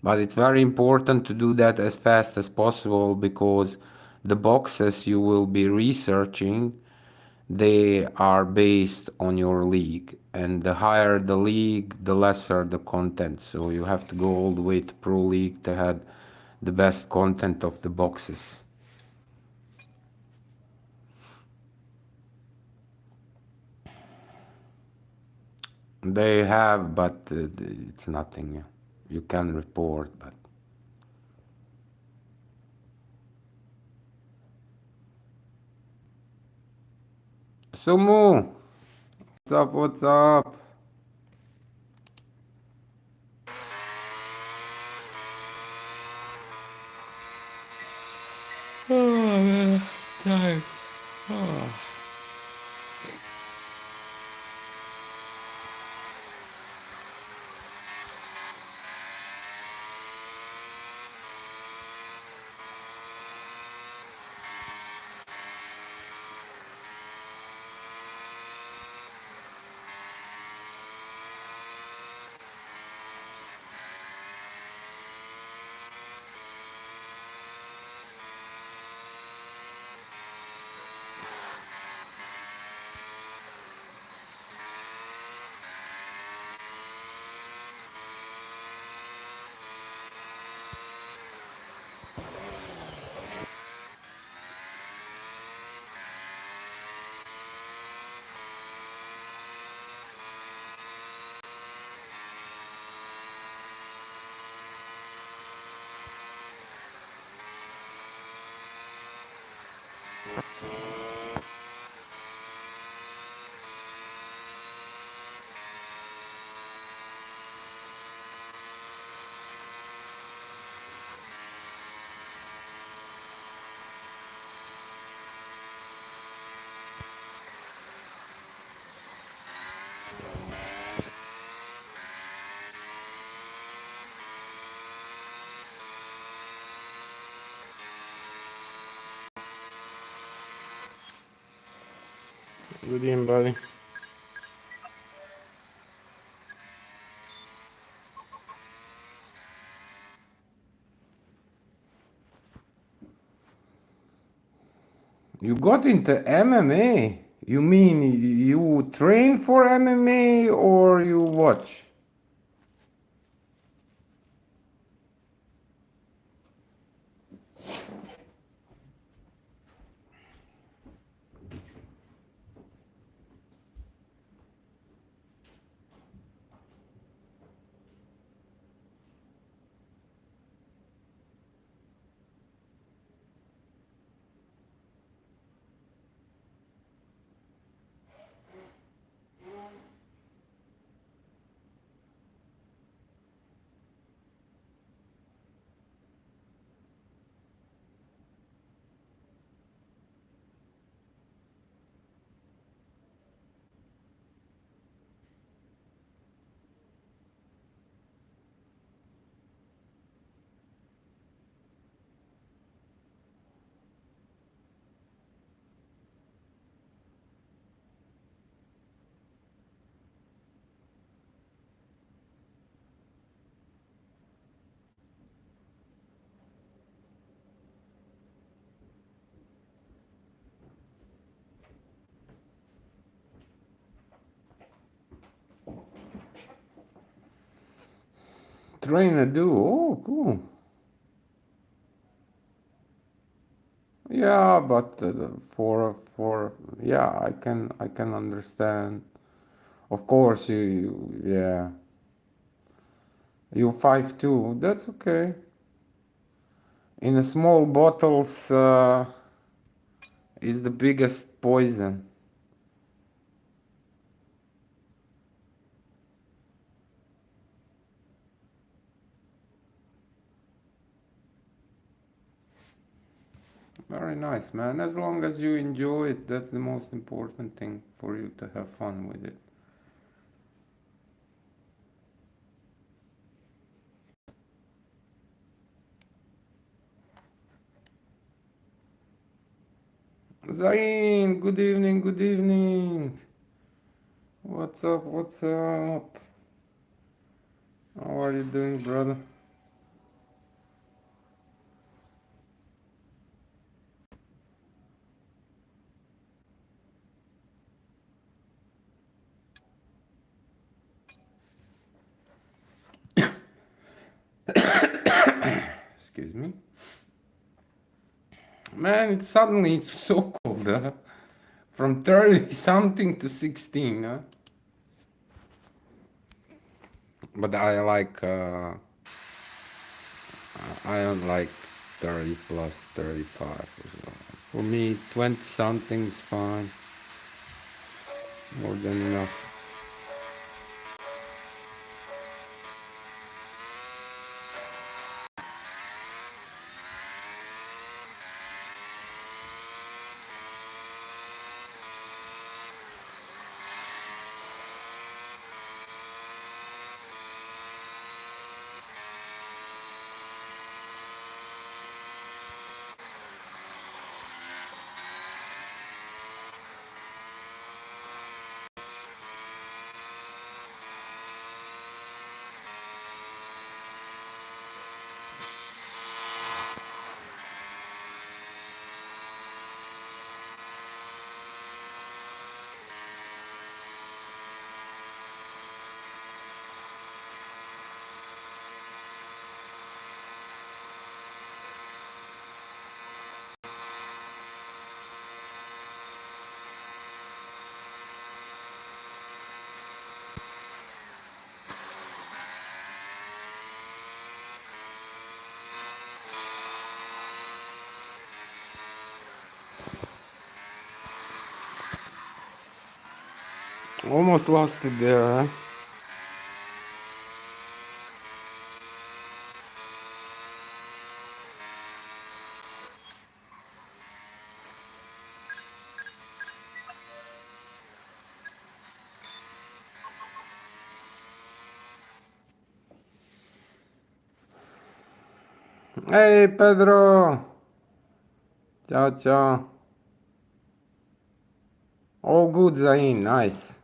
But it's very important to do that as fast as possible, because the boxes you will be researching, they are based on your league, and the higher the league, the lesser the content, so you have to go all the way to Pro League to have the best content of the boxes. They have, but it's nothing you can report. But Sumu, what's up? Oh, man, tired. Oh. Good evening, buddy. You got into MMA? You mean you train for MMA or you watch? Reina do? Oh, cool. Yeah, but for yeah, I can understand. Of course, yeah, you 5'2". That's okay. In a small bottles is the biggest poison. Very nice, man. As long as you enjoy it, that's the most important thing for you to have fun with it. Zain, good evening, good evening. What's up, what's up? How are you doing, brother? Excuse me. Man, it's so cold, huh? From 30 something to 16, huh? But I don't like 30 plus 35 as well. For me, 20 something is fine. More than enough. Almost lost it there, huh? Hey, Pedro! Ciao, ciao. All good, Zain. Nice.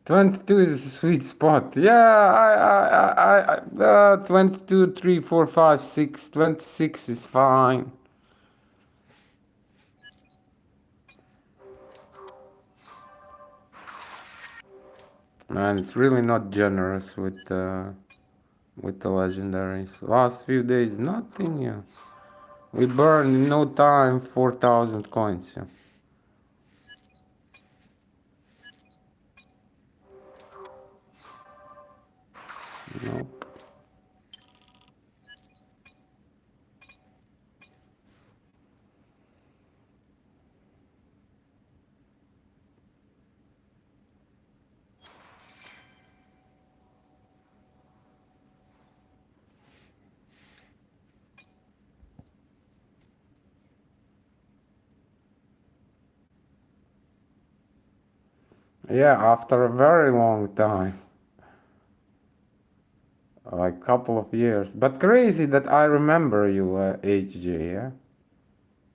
22 is a sweet spot. Yeah, 22, 3, 4, 5, 6. 26 is fine. Man, it's really not generous with the legendaries. Last few days, nothing, yeah. We burned in no time 4,000 coins, yeah. Nope. Yeah, after a very long time. Like couple of years. But crazy that I remember you, HJ, yeah?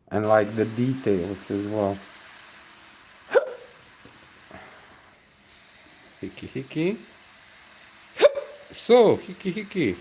And like the details as well. Hiki hiki. So, hiki hiki.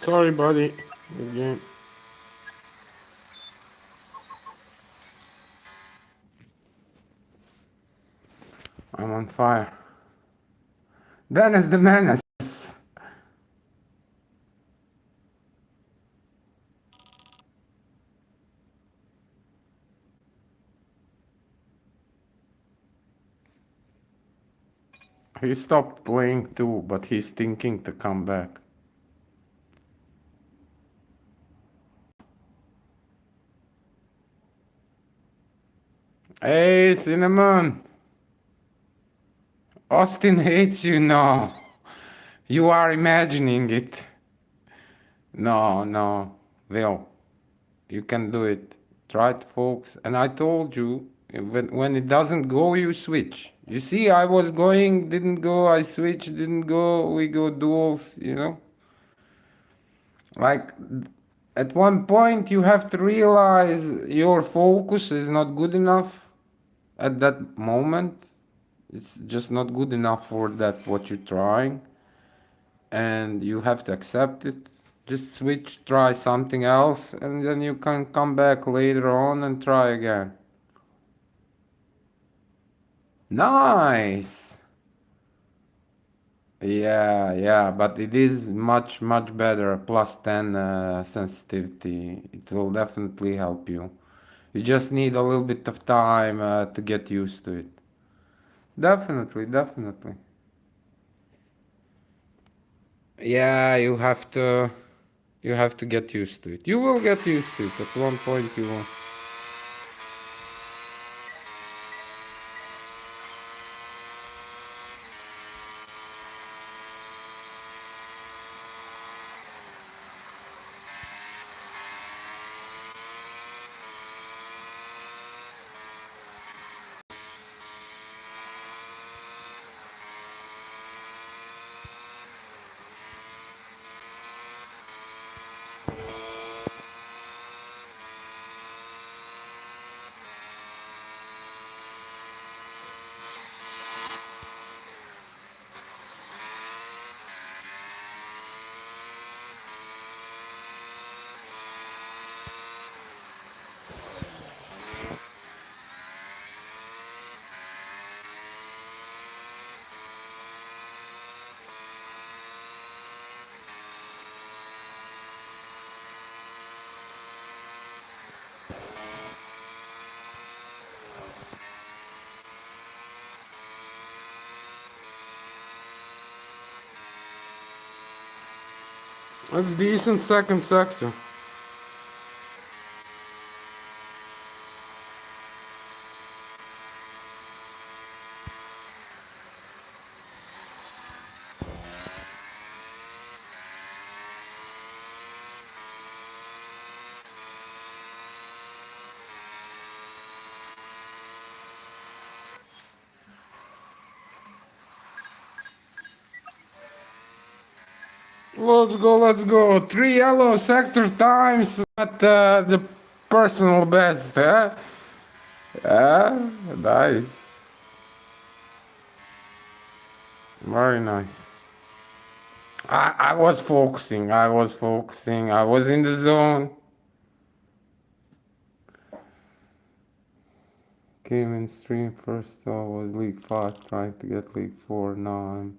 Sorry, buddy. Again. I'm on fire. Dennis the Menace. He stopped playing too, but he's thinking to come back. Hey, Cinnamon. Austin hates you now. You are imagining it. No, no. Will, you can do it. Try it, folks. And I told you, when it doesn't go, you switch. You see, I was going, didn't go, I switched, didn't go, we go duels, you know? Like, at one point, you have to realize your focus is not good enough at that moment. It's just not good enough for that, what you're trying. And you have to accept it. Just switch, try something else, and then you can come back later on and try again. Nice! Yeah, yeah, but it is much, much better. Plus 10 sensitivity. It will definitely help you. You just need a little bit of time to get used to it. Definitely, definitely. Yeah, you have to get used to it. You will get used to it. At one point you will. That's decent second sector. Let's go, let's go. 3 yellow sector times at the personal best, huh? Yeah, nice. Very nice. I was focusing, I was focusing, I was in the zone. Came in stream first, I was League 5, trying to get League 4. Now I'm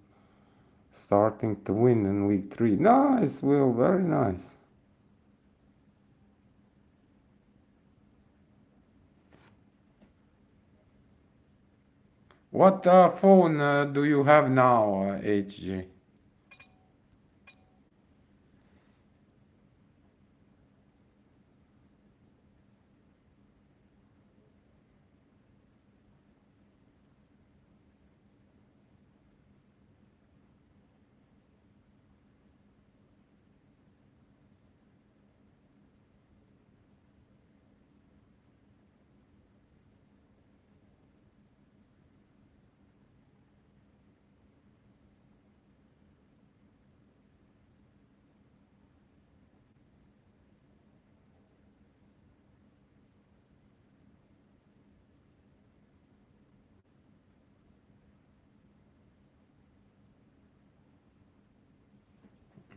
starting to win in League 3. Nice, Will, very nice. What phone do you have now, HG?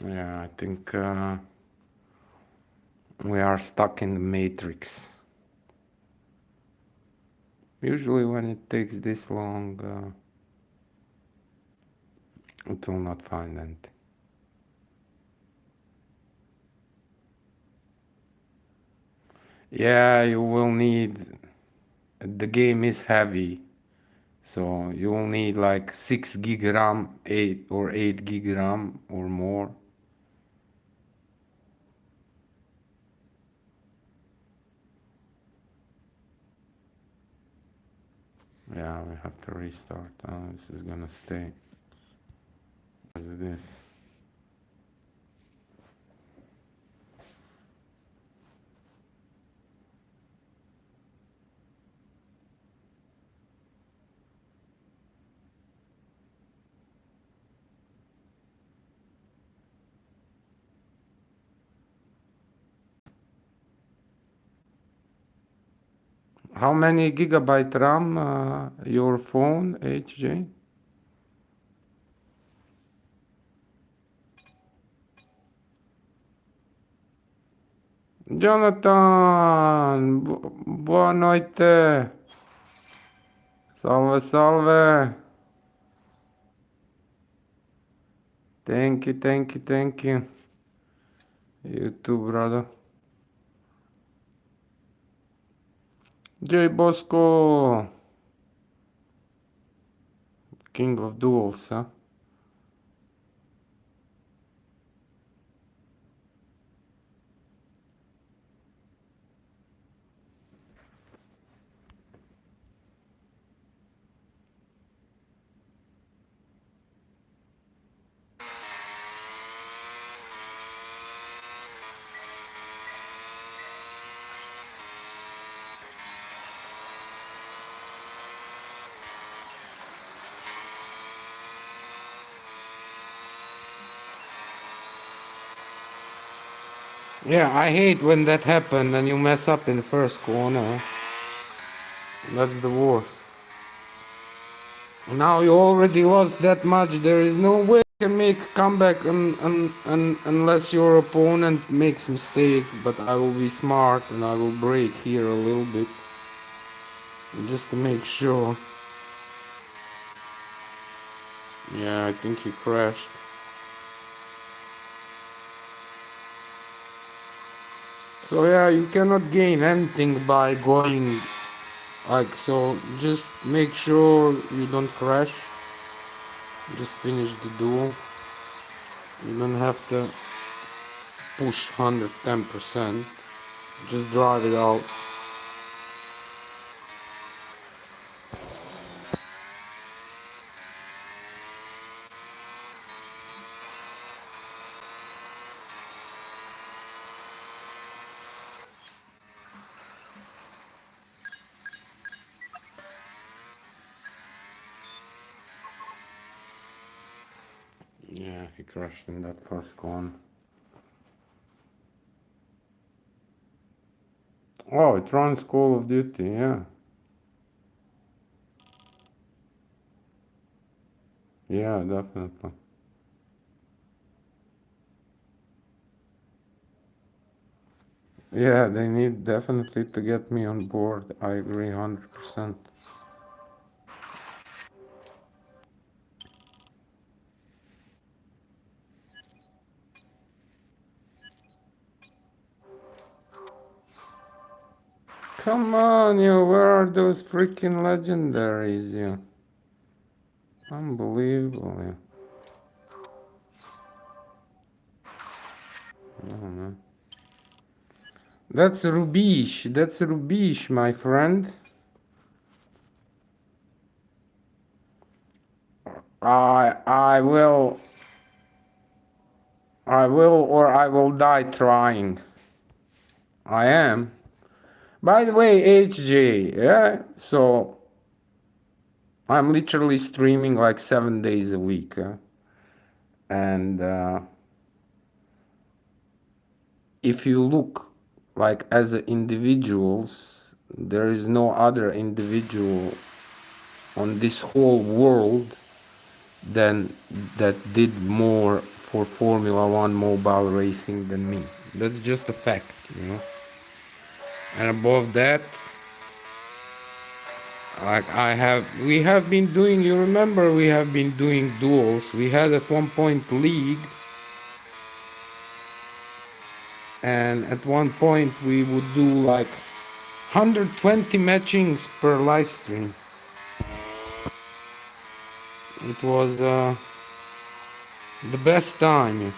Yeah, I think we are stuck in the matrix. Usually when it takes this long, it will not find anything. Yeah, you will need, the game is heavy, so you will need like 6 gig RAM, 8 or 8 gig RAM or more. Yeah, we have to restart. This is gonna stay as it is. How many gigabyte RAM your phone, HJ? Jonathan, boa noite. Salve, salve. Thank you, thank you, thank you. You too, brother. J Bosco, king of duels, huh? Yeah, I hate when that happens and you mess up in the first corner. That's the worst. Now you already lost that much. There is no way you can make a comeback unless your opponent makes mistake. But I will be smart and I will break here a little bit just to make sure. Yeah, I think he crashed. So yeah, you cannot gain anything by going like so. Just make sure you don't crash. Just finish the duel. You don't have to push 110%. Just drive it out. Yeah, he crashed in that first one. Oh, it runs Call of Duty, yeah. Yeah, definitely. Yeah, they need definitely to get me on board. I agree 100%. Come on, you, where are those freaking legendaries, you? Unbelievable, yeah. Oh, man. That's Rubish, my friend. I will, or I will die trying. I am. By the way, HJ, yeah, so I'm literally streaming like 7 days a week, and if you look like as individuals, there is no other individual on this whole world than that did more for Formula One mobile racing than me. That's just a fact, you know. And above that, like we have been doing. You remember we have been doing duels. We had at one point league, and at one point we would do like 120 matchings per live stream. It was the best time.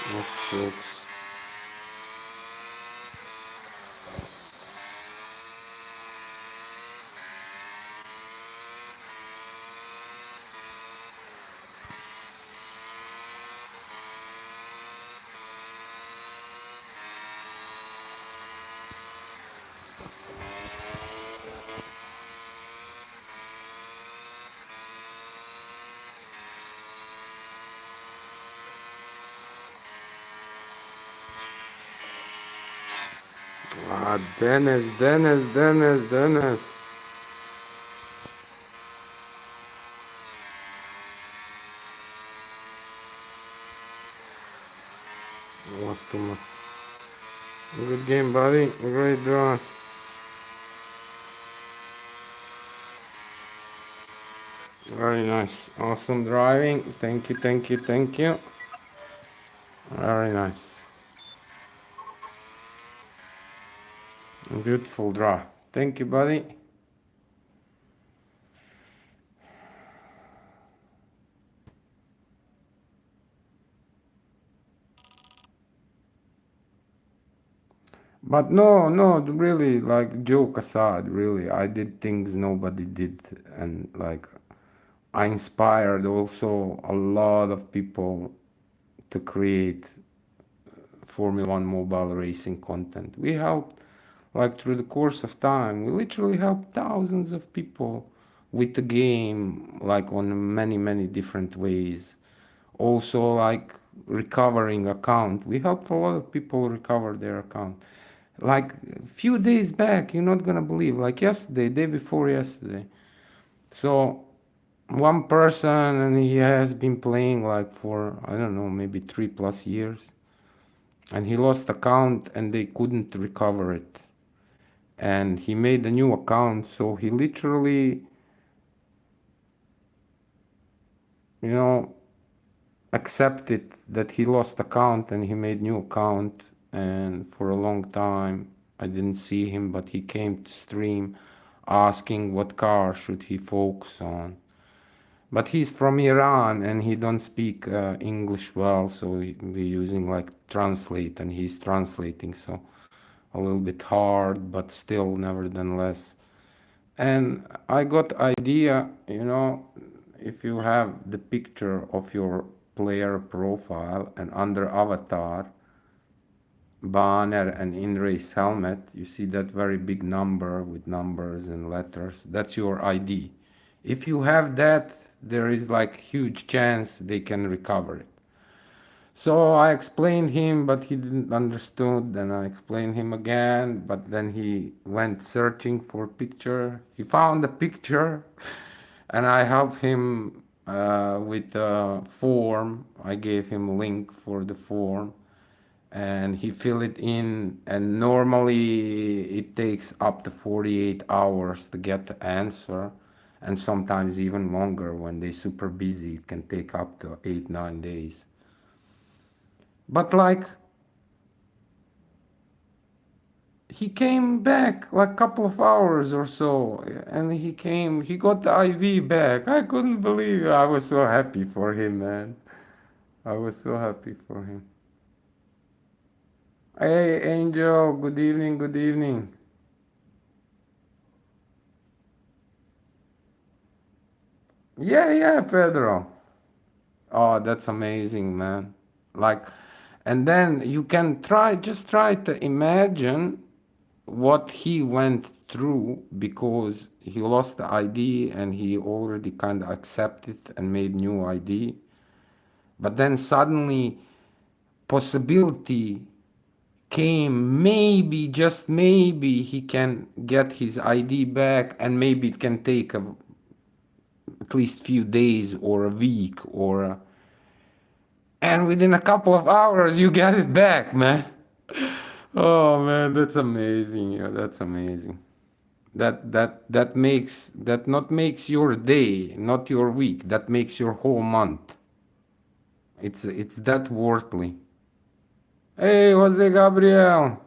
What folks? Ah, Dennis. Was too much. Good game, buddy. Great draw. Very nice. Awesome driving. Thank you, thank you, thank you. Very nice. Beautiful draw. Thank you, buddy. But no, really, like, joke aside, really, I did things nobody did, and like, I inspired also a lot of people to create Formula One mobile racing content. We helped, like, through the course of time, we literally helped thousands of people with the game, like, on many different ways. Also, like, recovering account. We helped a lot of people recover their account. Like, a few days back, you're not gonna believe, like yesterday, day before yesterday. So one person, and he has been playing like for, I don't know, maybe 3+ years, and he lost account and they couldn't recover it, and he made a new account. So he literally, you know, accepted that he lost account and he made new account. And for a long time I didn't see him, but he came to stream asking what car should he focus on. But he's from Iran and he don't speak English well, so we're using like translate, and he's translating, so a little bit hard, but still nevertheless. And I got idea, you know, if you have the picture of your player profile and under avatar, banner and in-race helmet, you see that very big number with numbers and letters. That's your ID. If you have that, there is like huge chance they can recover it. So I explained him, but he didn't understood. Then I explained him again, but then he went searching for picture. He found the picture, and I helped him with a form. I gave him a link for the form, and he filled it in. And normally it takes up to 48 hours to get the answer, and sometimes even longer. When they're super busy, it can take up to 8-9 days. But like, he came back like a couple of hours or so, and he got the IV back. I couldn't believe it. I was so happy for him, man. I was so happy for him. Hey, Angel, good evening, good evening. Yeah, Pedro. Oh, that's amazing, man. Like, and then you can just try to imagine what he went through, because he lost the ID and he already kind of accepted and made new ID. But then suddenly possibility came, maybe, just maybe, he can get his ID back, and maybe it can take at least few days or a week and within a couple of hours you get it back, man. Oh man, that's amazing. Yeah, that's amazing. That not makes your day, not your week. That makes your whole month. It's that worthly. Hey, Jose Gabriel.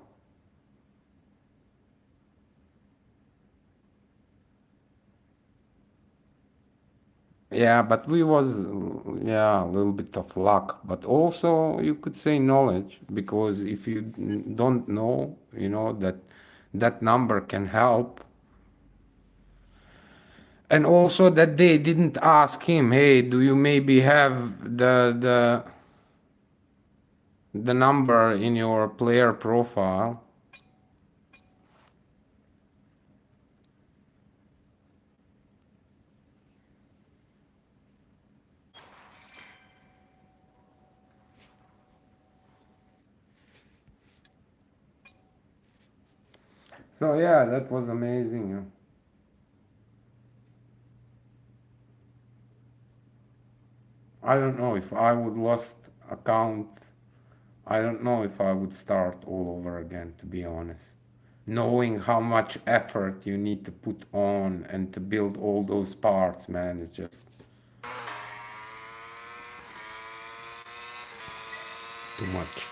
Yeah, but we was yeah, a little bit of luck, but also you could say knowledge, because if you don't know, you know that that number can help. And also that they didn't ask him, hey, do you maybe have the number in your player profile? So yeah, that was amazing. I don't know if I would lost account. I don't know if I would start all over again, to be honest. Knowing how much effort you need to put on and to build all those parts, man, is just too much.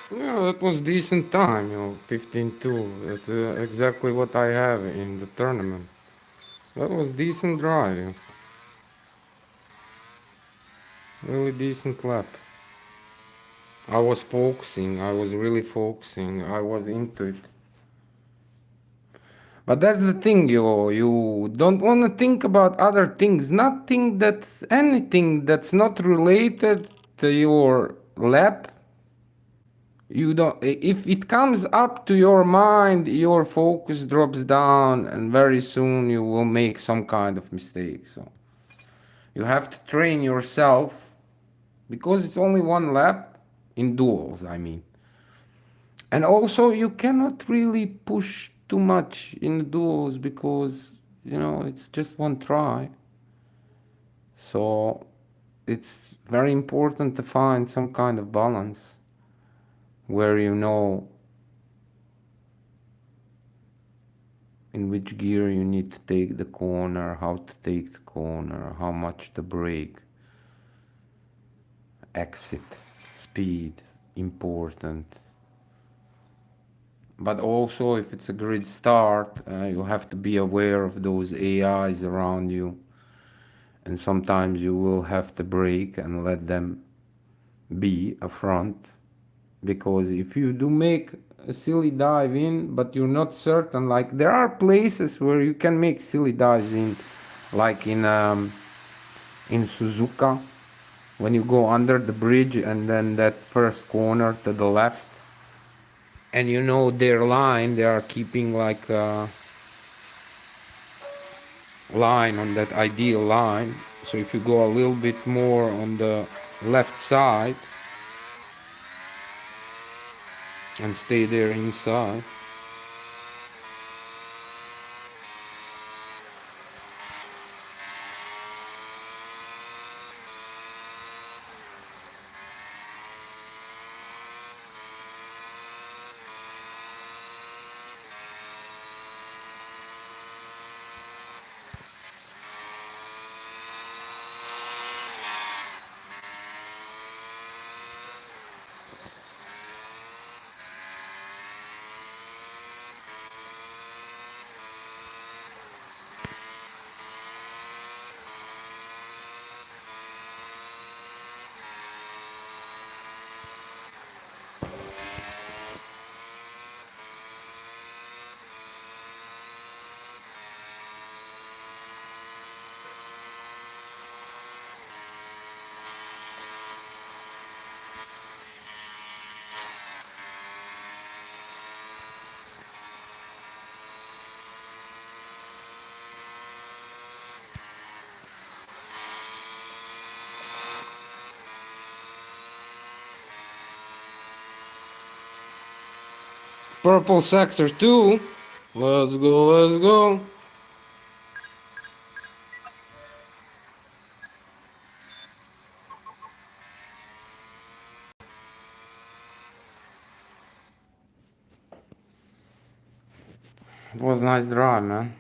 Yeah, that was decent time, 15-2. That's exactly what I have in the tournament. That was decent drive, really decent lap. I was focusing, I was really focusing, I was into it. But that's the thing, you don't want to think about other things, nothing that's anything that's not related to your lap. You don't, if it comes up to your mind, your focus drops down, and very soon you will make some kind of mistake. So you have to train yourself, because it's only one lap in duels, I mean. And also you cannot really push too much in duels, because it's just one try. So it's very important to find some kind of balance where in which gear you need to take the corner, how to take the corner, how much to brake, exit, speed, important. But also, if it's a grid start, you have to be aware of those AIs around you, and sometimes you will have to brake and let them be a front, because if you do make a silly dive in but you're not certain, like there are places where you can make silly dives in, like in Suzuka, when you go under the bridge and then that first corner to the left, and their line, they are keeping like a line on that ideal line. So if you go a little bit more on the left side, and stay there inside. Purple sector 2. Let's go, let's go. It was a nice drive, man.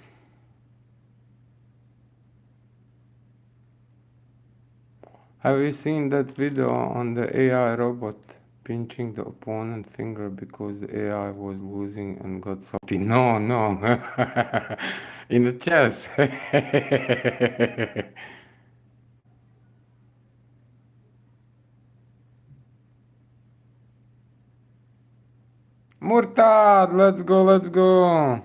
Have you seen that video on the AI robot pinching the opponent finger because the AI was losing and got salty? No, no. In the chest. Murtad, let's go, let's go.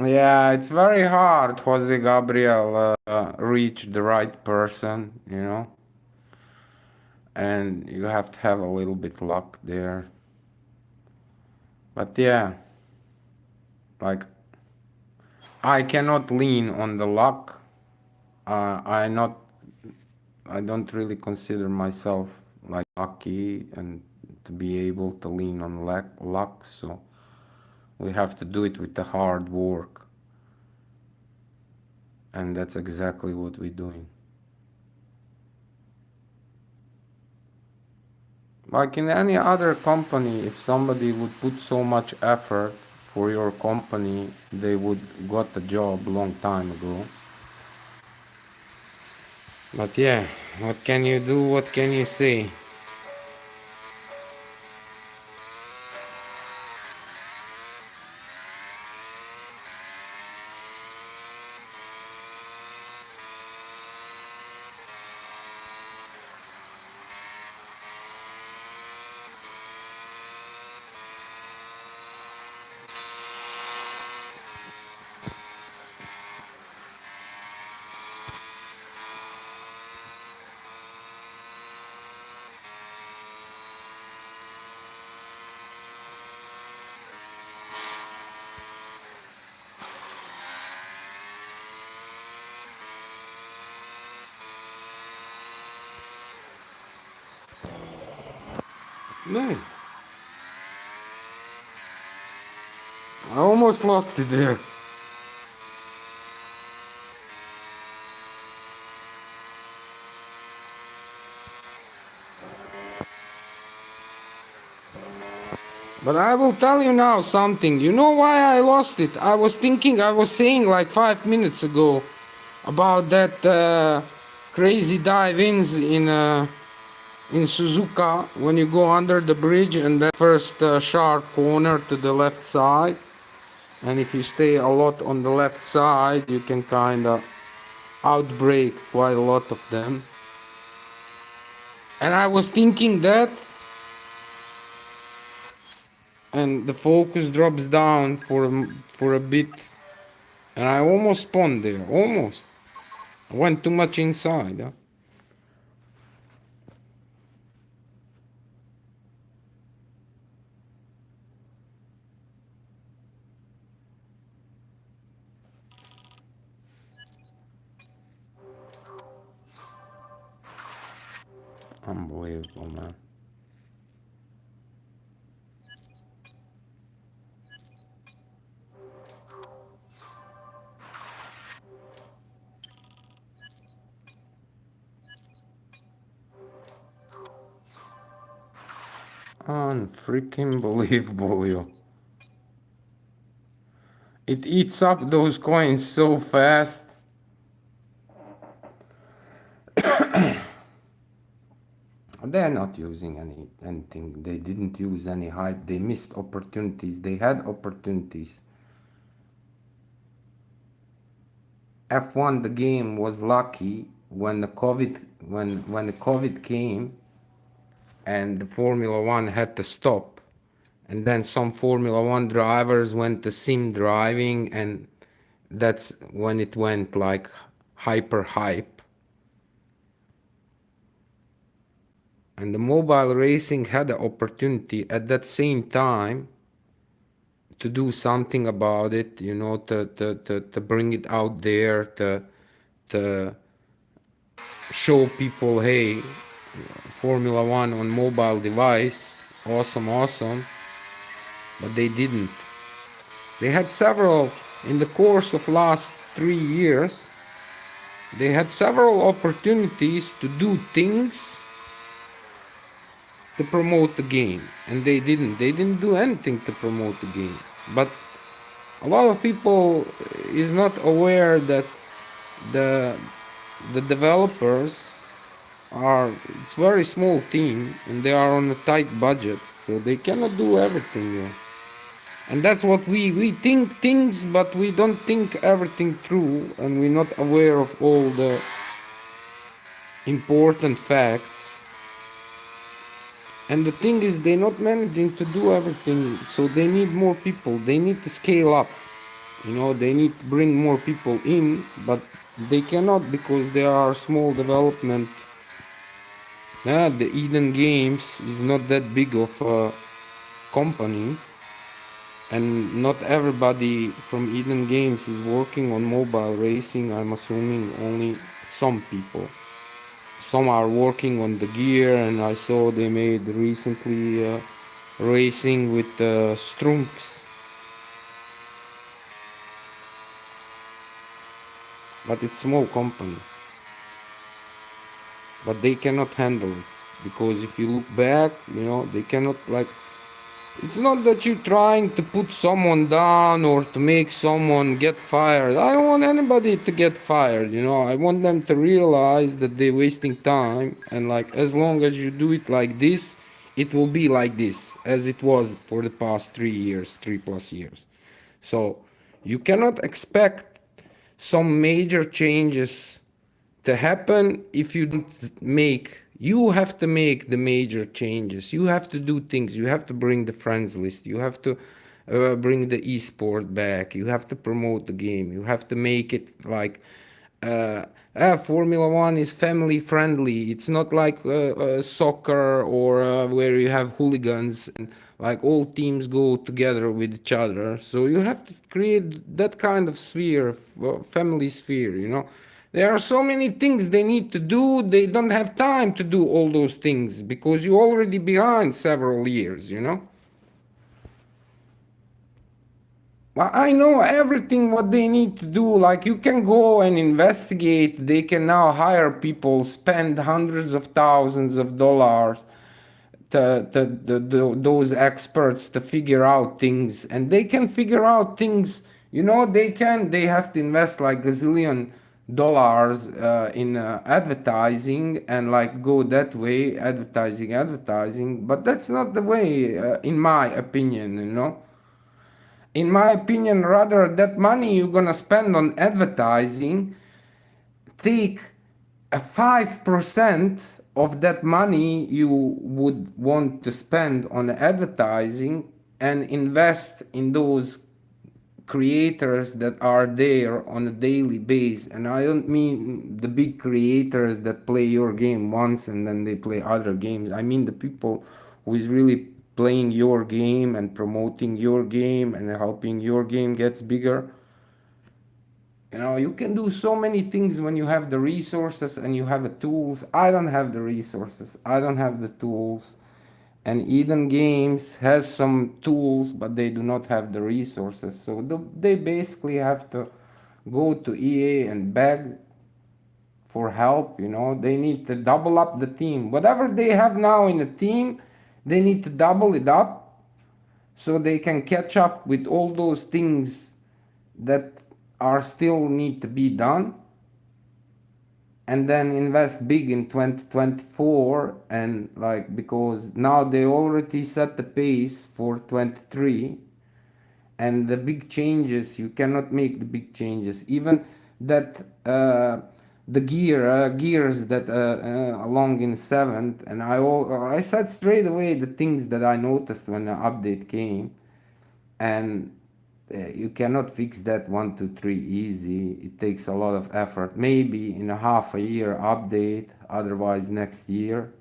Yeah, it's very hard, Jose Gabriel, reach the right person, you know, and you have to have a little bit luck there. But yeah, like I cannot lean on the luck. I not, I don't really consider myself like lucky and to be able to lean on luck. So we have to do it with the hard work, and that's exactly what we're doing. Like in any other company, if somebody would put so much effort for your company, they would got the job long time ago. But yeah, what can you do? What can you say? No, I almost lost it there. But I will tell you now something. You know why I lost it? I was thinking, I was saying like 5 minutes ago about that crazy dive-ins in Suzuka when you go under the bridge and that first sharp corner to the left side. And if you stay a lot on the left side, you can kind of outbrake quite a lot of them. And I was thinking that, and the focus drops down for a bit, and I almost spawned there, almost. Went too much inside. Huh? Unbelievable, man. Unfreaking believable, yo. It eats up those coins so fast. They're not using anything. They didn't use any hype. They missed opportunities. They had opportunities. F1, the game, was lucky when the COVID came and the Formula One had to stop. And then some Formula One drivers went to sim driving, and that's when it went like hyper hype. And the mobile racing had the opportunity at that same time to do something about it, you know, to bring it out there, to show people, hey, Formula One on mobile device, awesome, awesome. But they didn't. They had several, in the course of last 3 years, they had several opportunities to do things to promote the game, and they didn't do anything to promote the game. But a lot of people is not aware that the the developers are, it's very small team and they are on a tight budget, so they cannot do everything, yeah. And that's what we think things, but we don't think everything through, and we're not aware of all the important facts. And the thing is, they're not managing to do everything, so they need more people. They need to scale up. You know, they need to bring more people in, but they cannot because they are small development. Yeah, the Eden Games is not that big of a company, and not everybody from Eden Games is working on mobile racing. I'm assuming only some people. Some are working on the gear, and I saw they made recently racing with Strumps. But it's small company. But they cannot handle it, because if you look back, you know, they cannot, like, it's not that you're trying to put someone down or to make someone get fired. I don't want anybody to get fired, you know. I want them to realize that they're wasting time, and like, as long as you do it like this, it will be like this, as it was for the past 3 years, 3+ years. So you cannot expect some major changes to happen if you don't make, you have to make the major changes. You have to do things. You have to bring the friends list. You have to bring the esport back. You have to promote the game. You have to make it like Formula One is family friendly. It's not like soccer or where you have hooligans and like all teams go together with each other. So you have to create that kind of sphere, family sphere, you know. There are so many things they need to do. They don't have time to do all those things because you're already behind several years, you know. I know everything what they need to do. Like, you can go and investigate. They can now hire people, spend hundreds of thousands of dollars those experts to figure out things, and they can figure out things. You know, they have to invest like $1 gazillion in advertising, and like go that way, advertising. But that's not the way, in my opinion, you know. In my opinion, rather, that money you're gonna spend on advertising, take a 5% of that money you would want to spend on advertising and invest in those creators that are there on a daily basis, and I don't mean the big creators that play your game once and then they play other games. I mean the people who is really playing your game and promoting your game and helping your game gets bigger. You know, you can do so many things when you have the resources and you have the tools. I don't have the resources, I don't have the tools. And Eden Games has some tools, but they do not have the resources. So they basically have to go to EA and beg for help. You know, they need to double up the team. Whatever they have now in the team, they need to double it up so they can catch up with all those things that are still need to be done, and then invest big in 2024. And like, because now they already set the pace for 23, and the big changes, you cannot make the big changes even that the gears that along in 7th. And I said straight away the things that I noticed when the update came. And you cannot fix that 1 2 3 easy. It takes a lot of effort, maybe in a half a year update, otherwise next year.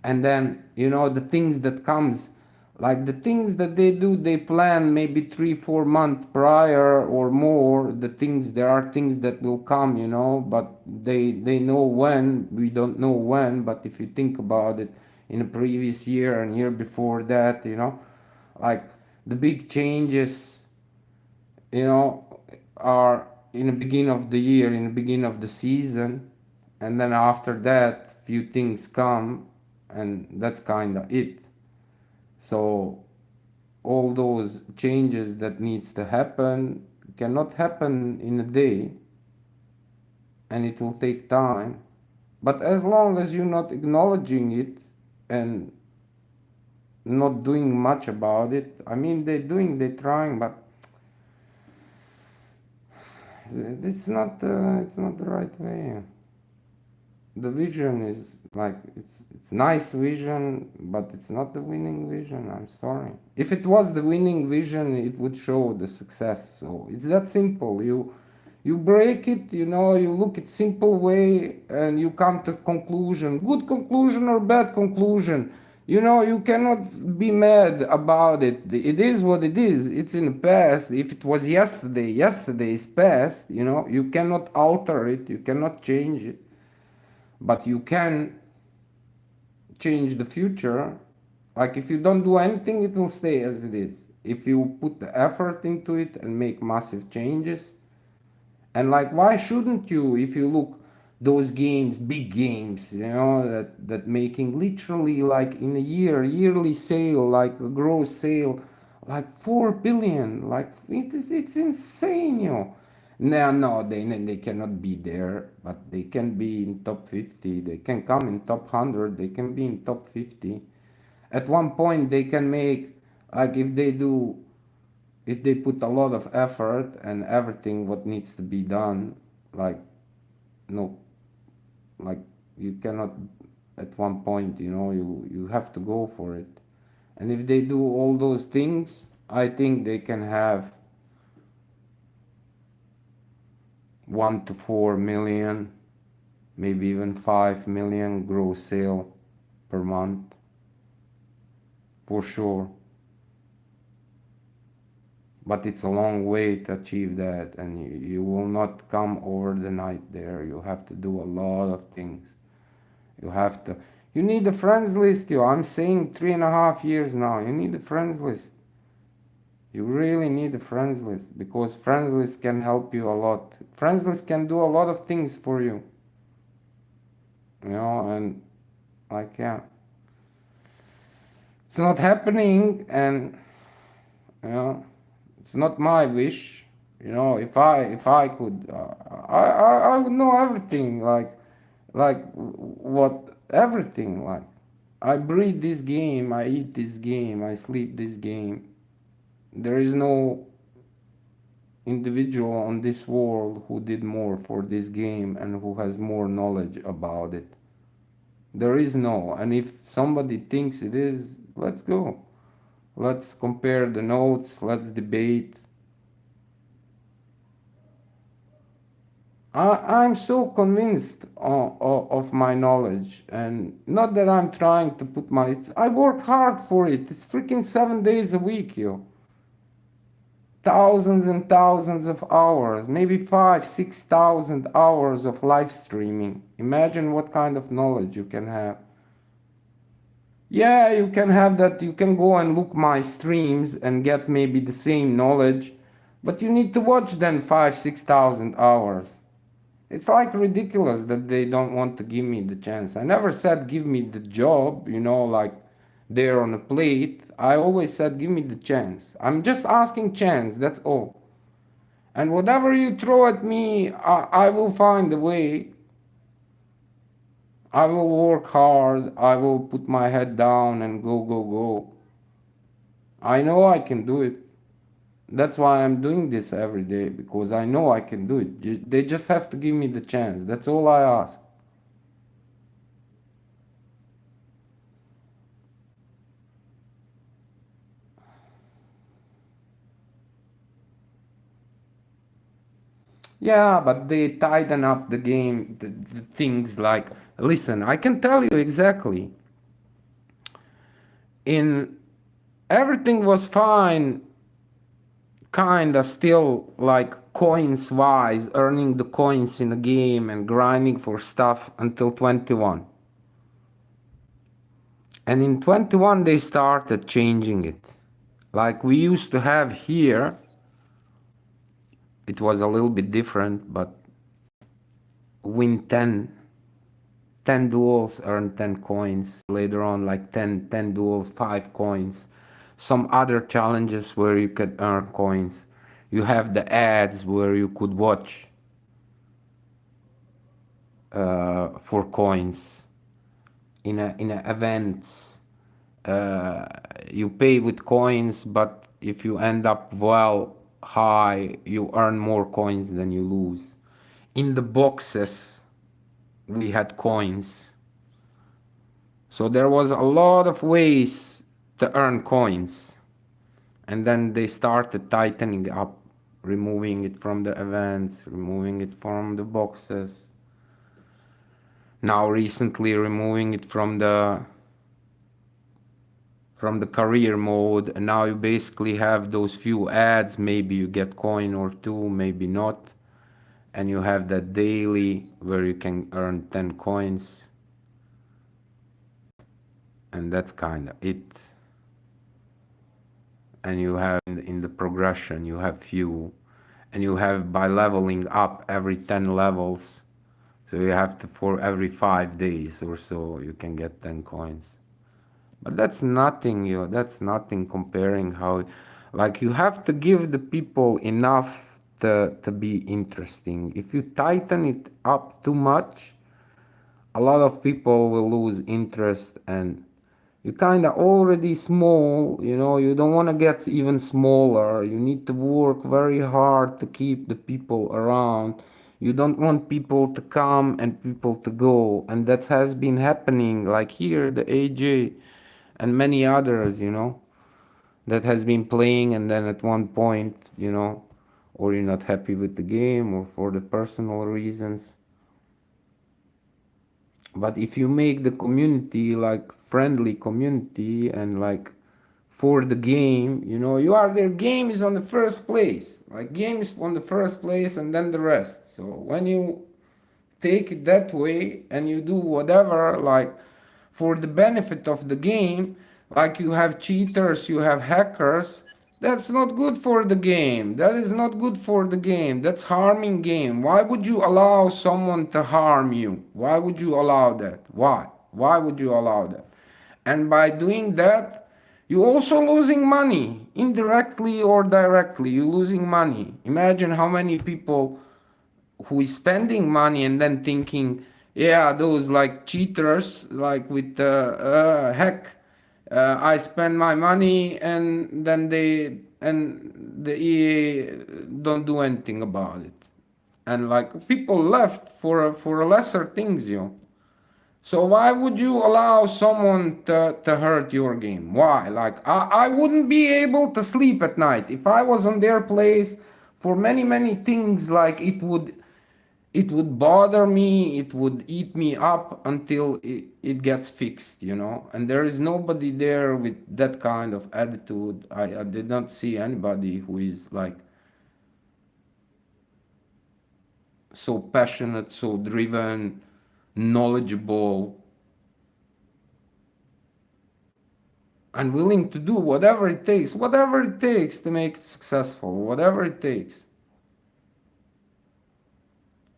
And then, you know, the things that comes, like the things that they do, they plan maybe 3 4 months prior or more. The things, there are things that will come, you know, but they know when. We don't know when. But if you think about it, in a previous year and year before that, you know, like the big changes, you know, are in the beginning of the year, in the beginning of the season. And then after that few things come, and that's kind of it. So all those changes that needs to happen cannot happen in a day, and it will take time. But as long as you're not acknowledging it and not doing much about it, I mean, they're trying, but it's not the right way. The vision is like, it's nice vision, but it's not the winning vision. I'm sorry. If it was the winning vision, it would show the success. So it's that simple. You break it, you know, you look at simple way and you come to conclusion, good conclusion or bad conclusion. You know, you cannot be mad about it. It is what it is. It's in the past. If it was yesterday, yesterday is past. You know, you cannot alter it, you cannot change it, but you can change the future. Like, if you don't do anything, it will stay as it is. If you put the effort into it and make massive changes, and like, why shouldn't you? If you look those games, big games, you know, that making literally like in a year, yearly sale, like a gross sale, like 4 billion, like it's insane, you know. No, they cannot be there, but they can be in top 50. They can come in top 100. They can be in top 50. At one point, they can make, like, if they put a lot of effort and everything what needs to be done, like, no, like, you cannot at one point, you know, you have to go for it. And if they do all those things, I think they can have 1 to 4 million, maybe even 5 million gross sale per month, for sure. But it's a long way to achieve that, and you will not come over the night there. You have to do a lot of things. You need a friends list, yo. I'm saying 3.5 years now. You need a friends list. You really need a friends list, because friends list can help you a lot. Friends list can do a lot of things for you. You know, and like, yeah. It's not happening, and you know, it's not my wish. You know, if I could, I would know everything, like what everything, like, I breathe this game, I eat this game, I sleep this game. There is no individual on this world who did more for this game and who has more knowledge about it. There is no. And if somebody thinks it is, let's go. Let's compare the notes, let's debate. I'm so convinced of my knowledge, and not that I'm trying to put my. I work hard for it. It's freaking 7 days a week, yo. Thousands and thousands of hours, maybe 6,000 hours of live streaming. Imagine what kind of knowledge you can have. Yeah, you can have that. You can go and look my streams and get maybe the same knowledge, but you need to watch then 6,000 hours. It's like ridiculous that they don't want to give me the chance. I never said give me the job, like there on a plate. I always said give me the chance. I'm just asking chance, that's all. And whatever you throw at me, I will find a way. I will work hard. I will put my head down and go, go, go. I know I can do it. That's why I'm doing this every day, because I know I can do it. They just have to give me the chance. That's all I ask. Yeah, but they tighten up the game, the things like, listen, I can tell you exactly. In everything was fine, kinda still like coins wise, earning the coins in a game and grinding for stuff until 21. And in 21 they started changing it. Like we used to have here, it was a little bit different, but win 10 duels, earn 10 coins. Later on, like 10 duels, 5 coins. Some other challenges where you could earn coins. You have the ads where you could watch for coins. In a events, you pay with coins, but if you end up well high, you earn more coins than you lose. In the boxes, we had coins. So there was a lot of ways to earn coins. And then they started tightening up, removing it from the events, removing it from the boxes. Now recently removing it from the career mode, and now you basically have those few ads. Maybe you get coin or two, maybe not. And you have that daily where you can earn 10 coins. And that's kind of it. And you have in the progression, you have few, and you have by leveling up every 10 levels. So you have to, for every 5 days or so, you can get 10 coins. But that's nothing, that's nothing comparing how, like, you have to give the people enough to be interesting. If you tighten it up too much, a lot of people will lose interest, and you kind of already small, you don't want to get even smaller. You need to work very hard to keep the people around. You don't want people to come and people to go, and that has been happening, like here the AJ and many others, that has been playing, and then at one point, or you're not happy with the game, or for the personal reasons. But if you make the community like friendly community, and like for the game, you are there, game is on the first place, like game is on the first place and then the rest. So when you take it that way and you do whatever, like for the benefit of the game, like you have cheaters, you have hackers, that's not good for the game. That is not good for the game. That's harming game. Why would you allow someone to harm you? Why would you allow that? Why would you allow that? And by doing that, you also losing money, indirectly or directly. You losing money. Imagine how many people who is spending money and then thinking, yeah, those like cheaters, like with heck, I spend my money and then the EA don't do anything about it, and like people left for lesser things. So why would you allow someone to hurt your game? Why? Like I wouldn't be able to sleep at night if I was on their place for many things. Like it would bother me, it would eat me up until it gets fixed, you know. And there is nobody there with that kind of attitude. I did not see anybody who is like so passionate, so driven, knowledgeable, and willing to do whatever it takes to make it successful, whatever it takes.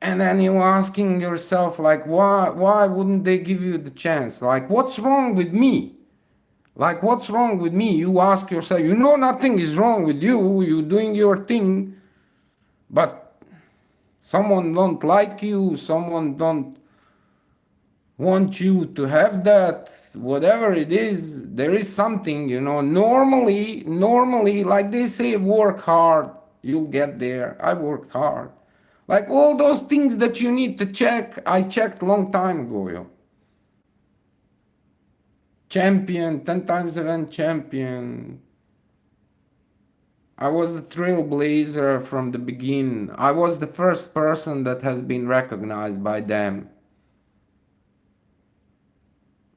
And then you're asking yourself, like, why wouldn't they give you the chance? Like, what's wrong with me? Like, what's wrong with me? You ask yourself, you know nothing is wrong with you, you're doing your thing, but someone don't like you, someone don't want you to have that, whatever it is, there is something, you know. Normally, like they say, work hard, you'll get there. I worked hard. Like all those things that you need to check, I checked long time ago, yo. Champion, 10 times event champion. I was the trailblazer from the beginning. I was the first person that has been recognized by them.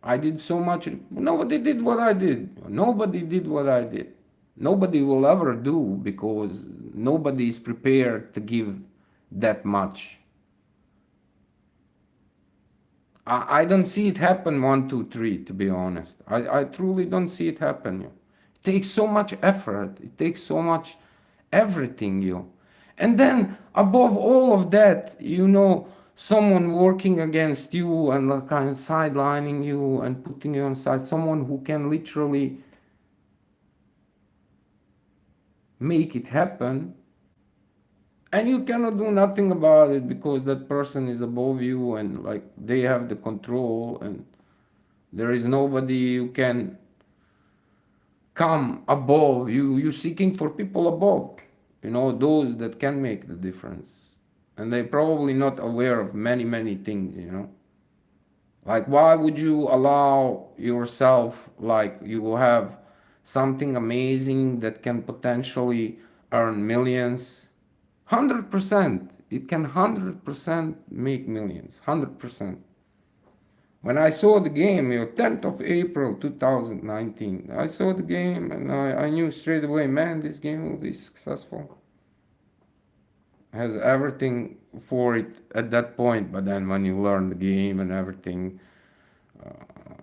I did so much. Nobody did what I did. Nobody did what I did. Nobody will ever do, because nobody is prepared to give that much. I don't see it happen 1, 2, 3, to be honest. I truly don't see it happen. It takes so much effort. It takes so much everything, you. And then above all of that, you know, someone working against you and like kind of sidelining you and putting you on side, someone who can literally make it happen, and you cannot do nothing about it because that person is above you and like they have the control, and there is nobody who can come above you. You're seeking for people above, you know, those that can make the difference, and they're probably not aware of many things, you know. Like, why would you allow yourself, like, you have something amazing that can potentially earn millions? 100%. It can 100% make millions. 100%. When I saw the game, 10th of April 2019, I saw the game and I knew straight away, man, this game will be successful. Has everything for it at that point, but then when you learn the game and everything,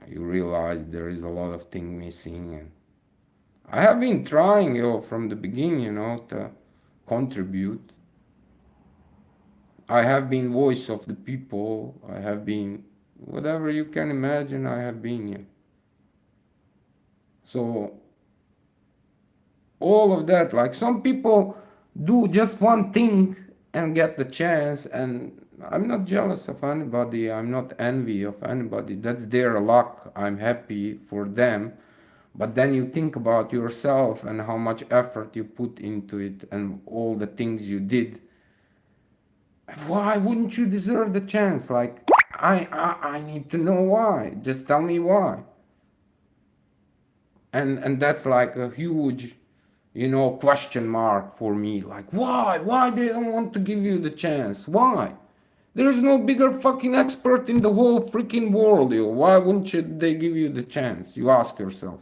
you realize there is a lot of things missing. And I have been trying, from the beginning, to contribute. I have been voice of the people. I have been whatever you can imagine. I have been here. So all of that, like some people do just one thing and get the chance, and I'm not jealous of anybody, I'm not envy of anybody. That's their luck. I'm happy for them. But then you think about yourself and how much effort you put into it and all the things you did. Why wouldn't you deserve the chance? Like, I need to know why. Just tell me why. And that's like a huge, question mark for me. Like, why they don't want to give you the chance? Why? There's no bigger fucking expert in the whole freaking world, yo. Why wouldn't they give you the chance? You ask yourself.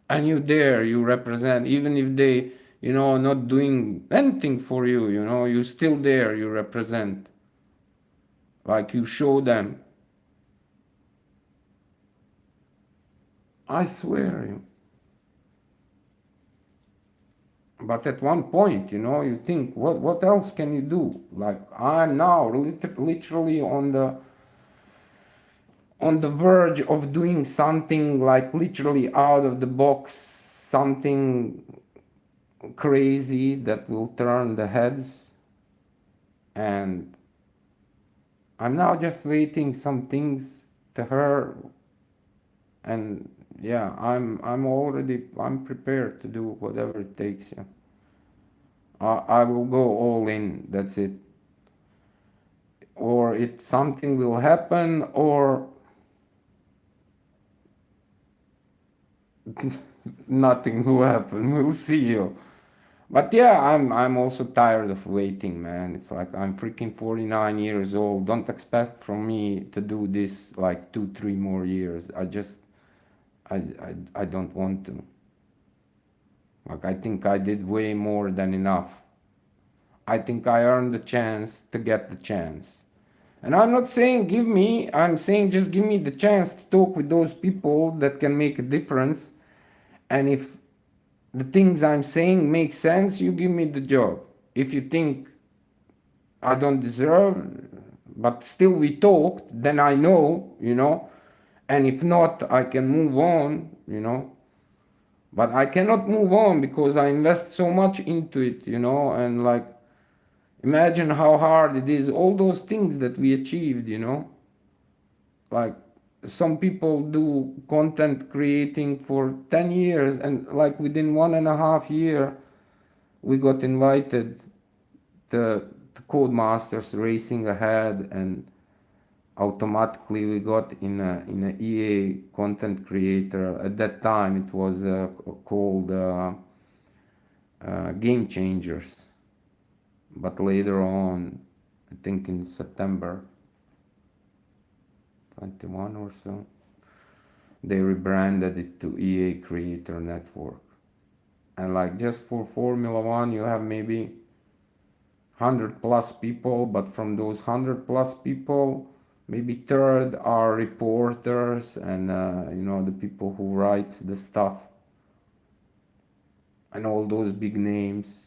And you there, you represent, even if they, not doing anything for you, you still there, you represent. Like, you show them. I swear you. But at one point, you think, what else can you do? Like, I'm now literally on the verge of doing something like literally out of the box, something crazy that will turn the heads. And I'm now just waiting some things to her, and yeah, I'm prepared to do whatever it takes. Yeah. I will go all in. That's it. or something will happen, or nothing will happen. We'll see you. But yeah, I'm also tired of waiting, man. It's like I'm freaking 49 years old. Don't expect from me to do this like 2, 3 more years. I don't want to. Like, I think I did way more than enough. I think I earned the chance to get the chance. And I'm not saying give me, I'm saying just give me the chance to talk with those people that can make a difference. And if the things I'm saying make sense, you give me the job. If you think I don't deserve, but still we talked, then I know, you know. And if not, I can move on, you know. But I cannot move on because I invest so much into it, you know. And like, imagine how hard it is, all those things that we achieved, you know. Like, some people do content creating for 10 years, and like within 1.5 year, we got invited to Codemasters Racing Ahead, and automatically we got in a EA content creator. At that time it was called Game Changers, but later on, I think in September 21 or so, they rebranded it to EA Creator Network. And like, just for Formula One you have maybe 100 plus people, but from those 100 plus people, maybe third are reporters and you know, the people who writes the stuff and all those big names.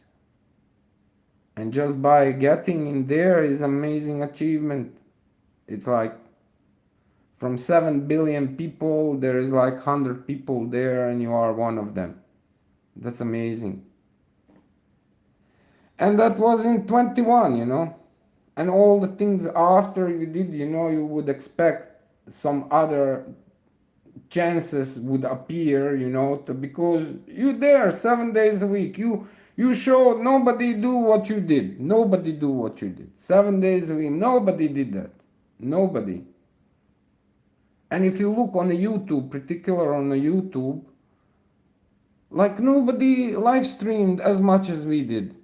And just by getting in there is amazing achievement. It's like, from 7 billion people, there is like 100 people there and you are one of them. That's amazing. And that was in 21, you know. And all the things after you did, you know, you would expect some other chances would appear, you know, because you there 7 days a week. You showed nobody do what you did. Nobody do what you did. 7 days a week. Nobody did that. Nobody. And if you look on the YouTube, particular on the YouTube, like, nobody live streamed as much as we did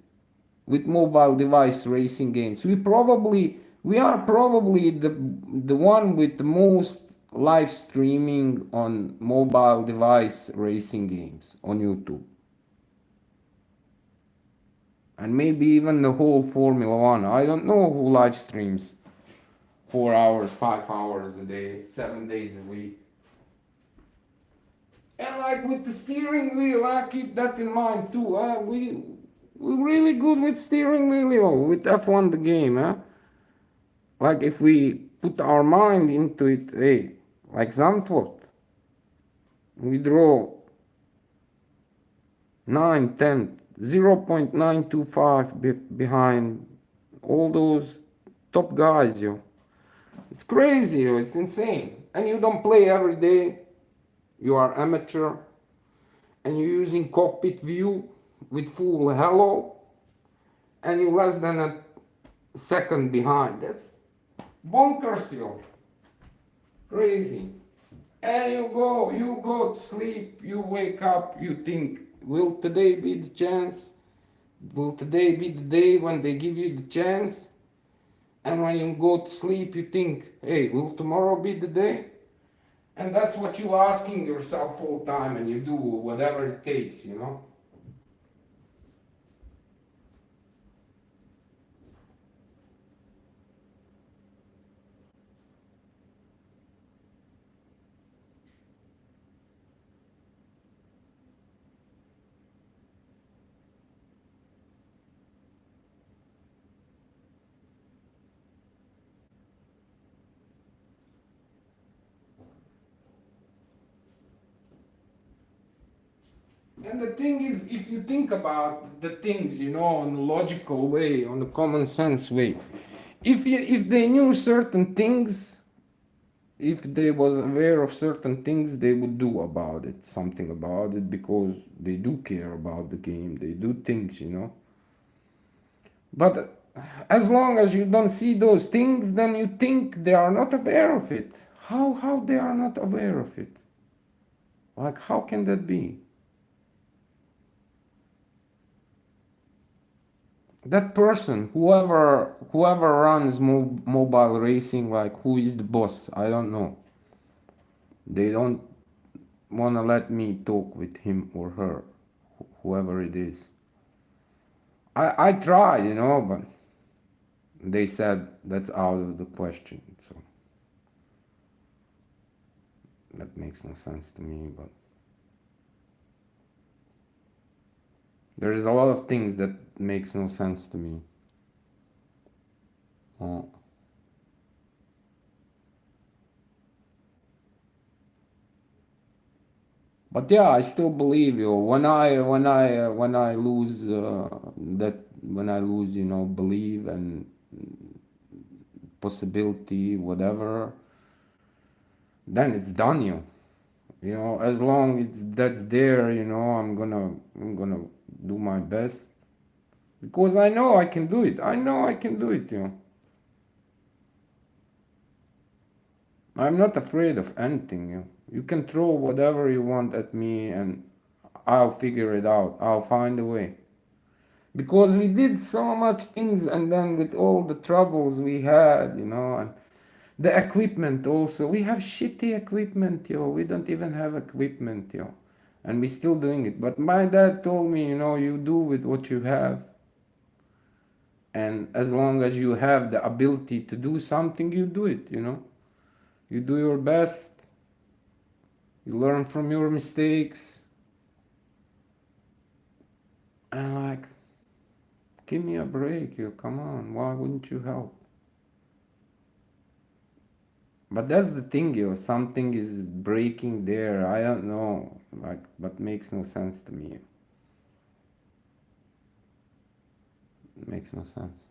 with mobile device racing games. We are probably the one with the most live streaming on mobile device racing games on YouTube. And maybe even the whole Formula One. I don't know who live streams 4 hours, 5 hours a day, 7 days a week. And like with the steering wheel, I keep that in mind too. We're really good with steering wheel, yo, with F1 the game, huh? Like, if we put our mind into it, hey, like Zandvoort, we draw 9, 10, 0.925 behind all those top guys, yo. It's crazy, yo. It's insane. And you don't play every day. You are amateur, and you're using cockpit view with full halo, and you're less than a second behind. That's bonkers, yo. Crazy. And you go to sleep, you wake up, you think, will today be the chance? Will today be the day when they give you the chance? And when you go to sleep, you think, hey, will tomorrow be the day? And that's what you're asking yourself all the time, and you do whatever it takes, you know? And the thing is, if you think about the things, you know, in a logical way, on a common sense way, if they knew certain things, if they was aware of certain things, they would do about it, something about it, because they do care about the game, they do things, you know. But as long as you don't see those things, then you think they are not aware of it. How they are not aware of it? Like, how can that be? That person, whoever runs mobile racing, like, who is the boss? I don't know. They don't want to let me talk with him or her, whoever it is. I tried, but they said that's out of the question. So that makes no sense to me. But there is a lot of things that makes no sense to me. Oh. But yeah, I still believe you. When I lose that when I lose, believe and possibility, whatever, then it's done. As long it's that's there, I'm gonna do my best because I know I can do it. I know I can do it. I'm not afraid of anything. You can throw whatever you want at me, and I'll figure it out. I'll find a way. Because we did so much things, and then with all the troubles we had, and the equipment also. We have shitty equipment. We don't even have equipment. And we're still doing it. But my dad told me, you do with what you have. And as long as you have the ability to do something, you do it. You do your best. You learn from your mistakes. And like, give me a break, come on, why wouldn't you help? But that's the thing, something is breaking there. I don't know, like, but makes no sense to me. It makes no sense.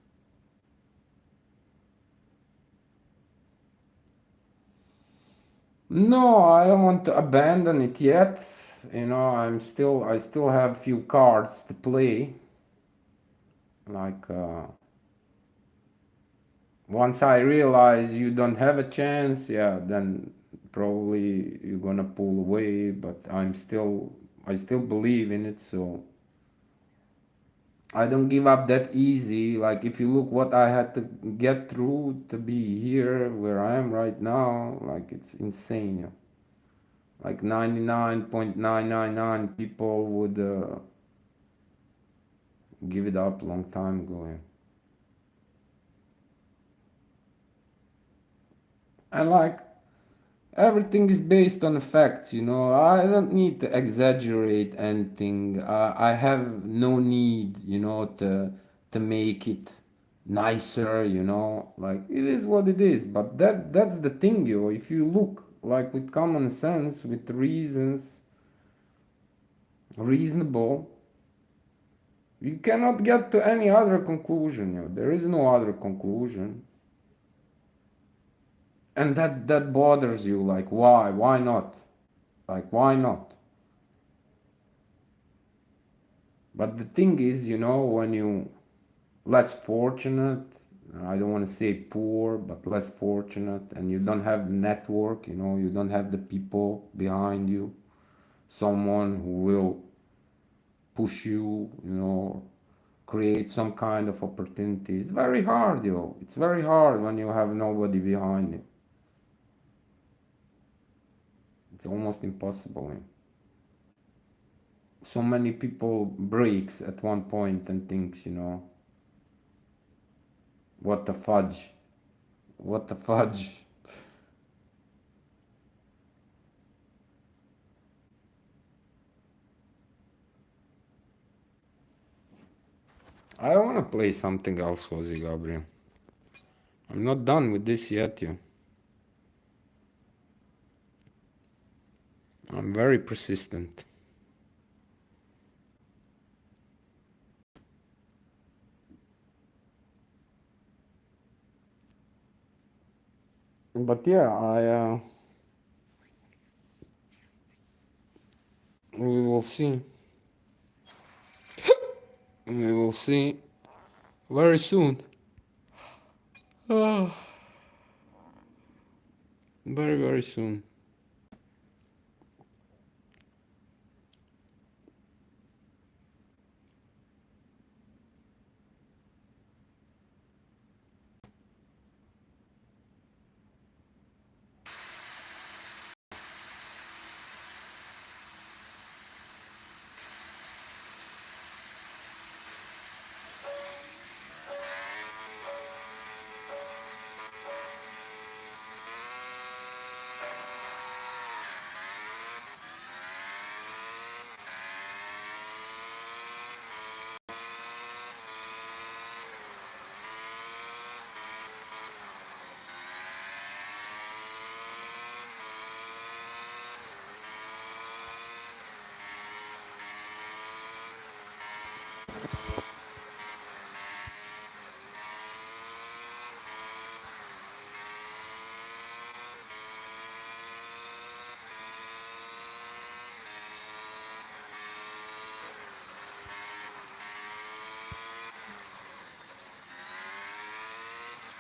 No, I don't want to abandon it yet. I still have few cards to play. Like, once I realize you don't have a chance, yeah, then probably you're gonna pull away. But I still believe in it, so I don't give up that easy. Like, if you look what I had to get through to be here where I am right now, like, it's insane. Like 99.999 people would give it up long time ago. And like, everything is based on facts. I don't need to exaggerate anything. I have no need, to make it nicer. Like, it is what it is. But that's the thing. If you look like with common sense, with reasonable, you cannot get to any other conclusion. There is no other conclusion. And that bothers you. Like, why not? Like, why not? But the thing is, when you less fortunate, I don't want to say poor, but less fortunate, and you don't have the network, you don't have the people behind you, someone who will push you, create some kind of opportunity. It's very hard. It's very hard when you have nobody behind you. It's almost impossible. So many people breaks at one point and thinks, what the fudge? What the fudge? I want to play something else, Jose Gabriel. I'm not done with this yet, you. I'm very persistent. But yeah, we will see. We will see very soon. Oh, very, very soon.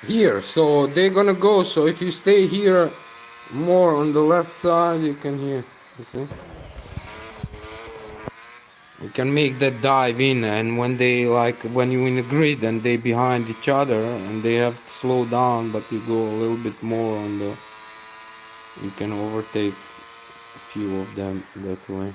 Here, so they're gonna go. So if you stay here more on the left side, you can hear. You see? You can make that dive in, and when they like when you in a grid and they behind each other and they have to slow down, but you go a little bit more on the. You can overtake a few of them that way.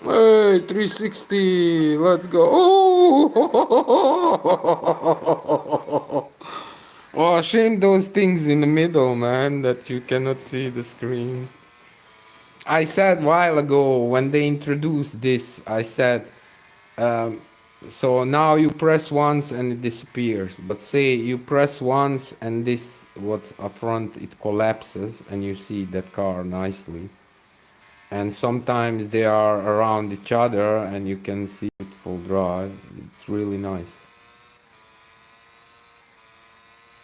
Hey, 360, let's go. Oh! Oh, shame those things in the middle, man, that you cannot see the screen. I said a while ago when they introduced this, I said, um, so now you press once and it disappears. But say you press once and this, what's up front, it collapses and you see that car nicely. And sometimes they are around each other and you can see it full drive. It's really nice.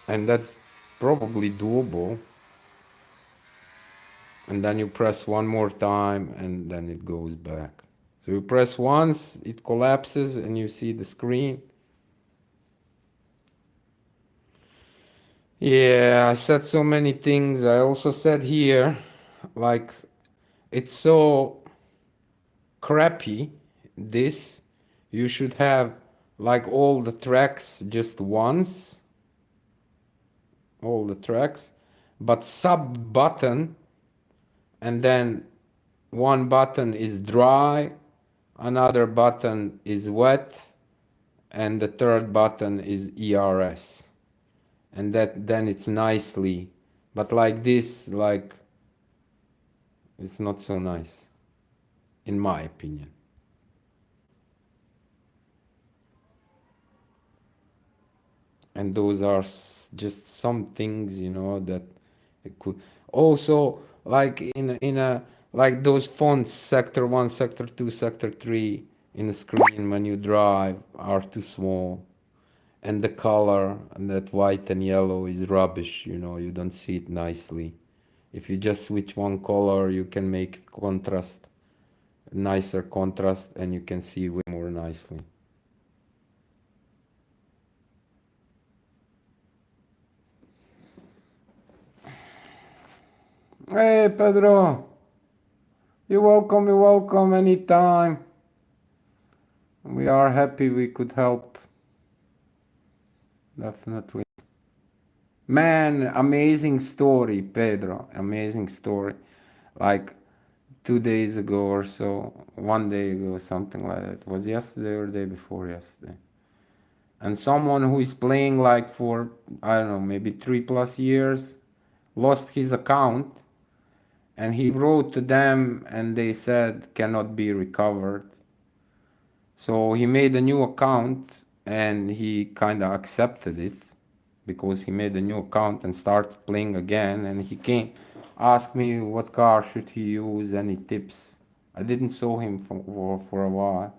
And that's probably doable. And then you press one more time and then it goes back. So you press once, it collapses and you see the screen. Yeah, I said so many things. I also said here, like, it's so crappy, this. You should have, like, all the tracks just once, all the tracks, but sub button, and then one button is dry, another button is wet, and the third button is ERS. And that then it's nicely, but like this, like, it's not so nice, in my opinion. And those are just some things, you know, that it could also, like, in a like those fonts, sector 1, sector 2, sector 3 in the screen when you drive are too small. And the color and that white and yellow is rubbish, you know, you don't see it nicely. If you just switch one color, you can make contrast, nicer contrast, and you can see way more nicely. Hey, Pedro, you're welcome anytime. We are happy we could help. Definitely. Man, amazing story, Pedro. Amazing story. Like 2 days ago or so, one day ago, something like that. It was yesterday or day before yesterday. And someone who is playing like for, I don't know, maybe 3+ years, lost his account, and he wrote to them and they said cannot be recovered. So he made a new account and he kind of accepted it because he made a new account and started playing again. And he came, asked me what car should he use, any tips. I didn't show him for a while.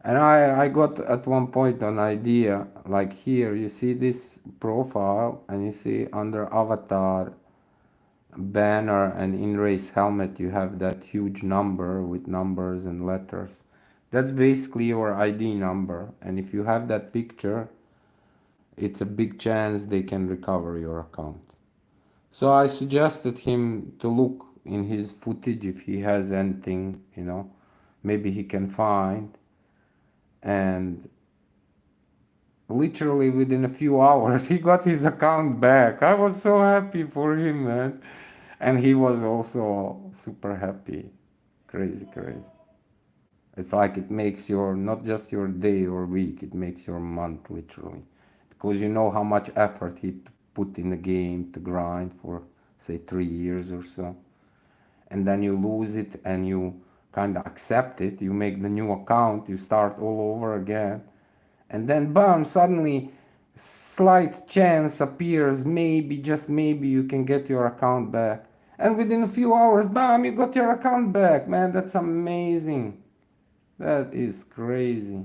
And I got at one point an idea, like here, you see this profile and you see under avatar, banner and in race helmet, you have that huge number with numbers and letters. That's basically your ID number. And if you have that picture, it's a big chance they can recover your account. So I suggested him to look in his footage if he has anything, maybe he can find. And literally within a few hours he got his account back. I was so happy for him, man. And he was also super happy. Crazy, crazy. It's like it makes your, not just your day or week, it makes your month literally. Because you know how much effort he put in the game to grind for, say, 3 years or so. And then you lose it and you kind of accept it. You make the new account, you start all over again. And then, bam, suddenly, slight chance appears, maybe, just maybe, you can get your account back. And within a few hours, bam, you got your account back. Man, that's amazing. That is crazy.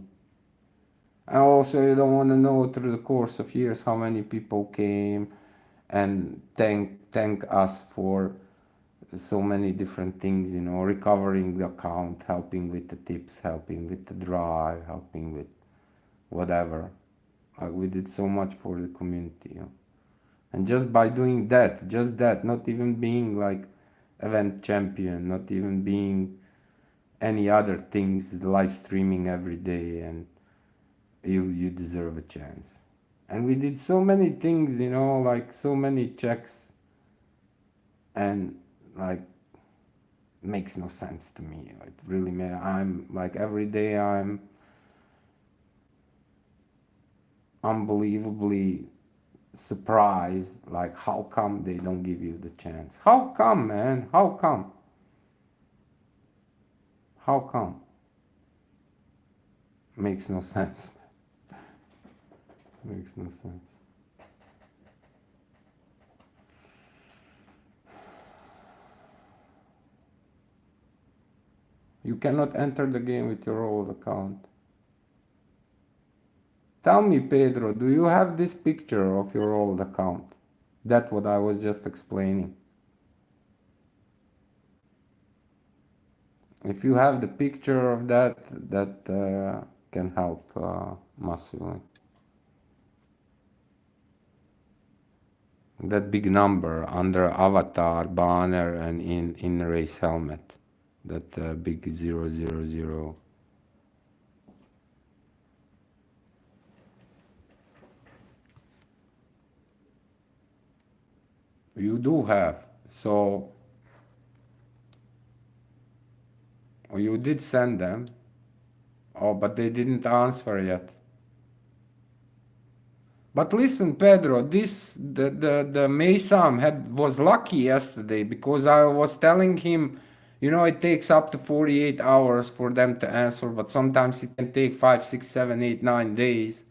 And also, you don't want to know through the course of years how many people came and thank us for so many different things, recovering the account, helping with the tips, helping with the drive, helping with whatever. Like we did so much for the community, and just by doing that, just that, not even being like event champion, not even being any other things, live streaming every day, and you deserve a chance. And we did so many things, like so many checks, and like makes no sense to me. It really, I'm like every day I'm unbelievably surprised, like how come they don't give you the chance? How come, man? How come? How come? Makes no sense. Makes no sense. You cannot enter the game with your old account. Tell me, Pedro, do you have this picture of your old account? That's what I was just explaining. If you have the picture of that, that can help massively. That big number under avatar, banner, and in race helmet. That big 000. You do have. So you did send them. Oh, but they didn't answer yet. But listen, Pedro, the Maysam was lucky yesterday because I was telling him, it takes up to 48 hours for them to answer, but sometimes it can take 5, 6, 7, 8, 9 days.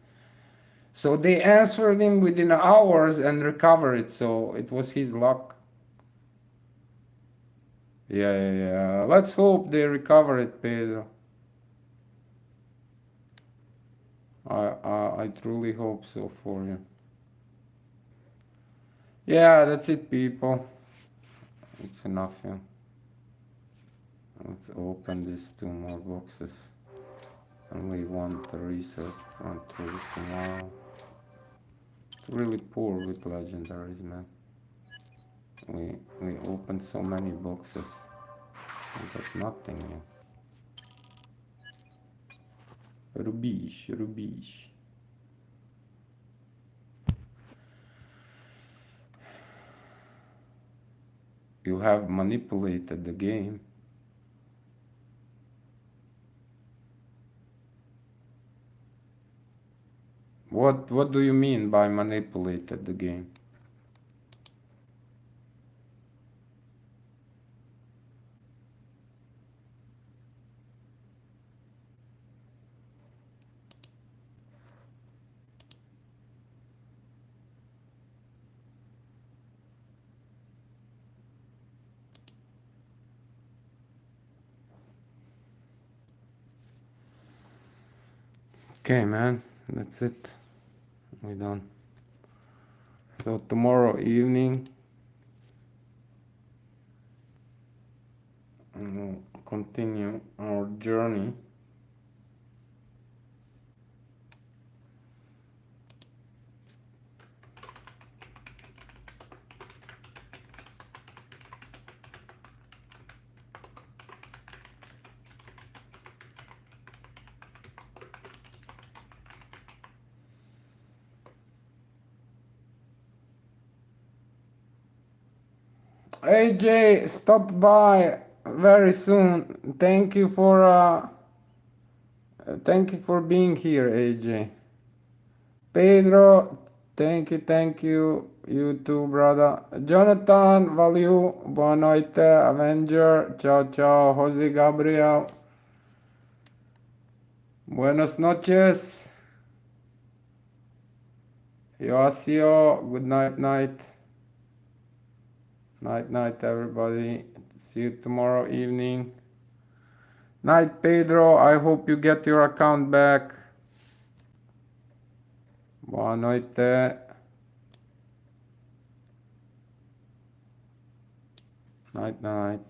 So they answered him within hours and recovered it. So it was his luck. Yeah, yeah, yeah. Let's hope they recover it, Pedro. I truly hope so for you. Yeah, that's it, people. It's enough, yeah. Let's open these 2 more boxes. And we want the research run through tomorrow. It's really poor with legendaries, man. We opened so many boxes. And that's nothing, yeah. Rubish, rubish. You have manipulated the game. What do you mean by manipulated the game? Okay, man, that's it. We're done. So tomorrow evening, we'll continue our journey. AJ, stop by very soon. Thank you for being here, AJ. Pedro, thank you. You too, brother. Jonathan, value, boa noite, Avenger, ciao ciao, Jose Gabriel. Buenas noches. Yoasio, good night. Night, everybody. See you tomorrow evening. Night, Pedro. I hope you get your account back. Boa noite. Night.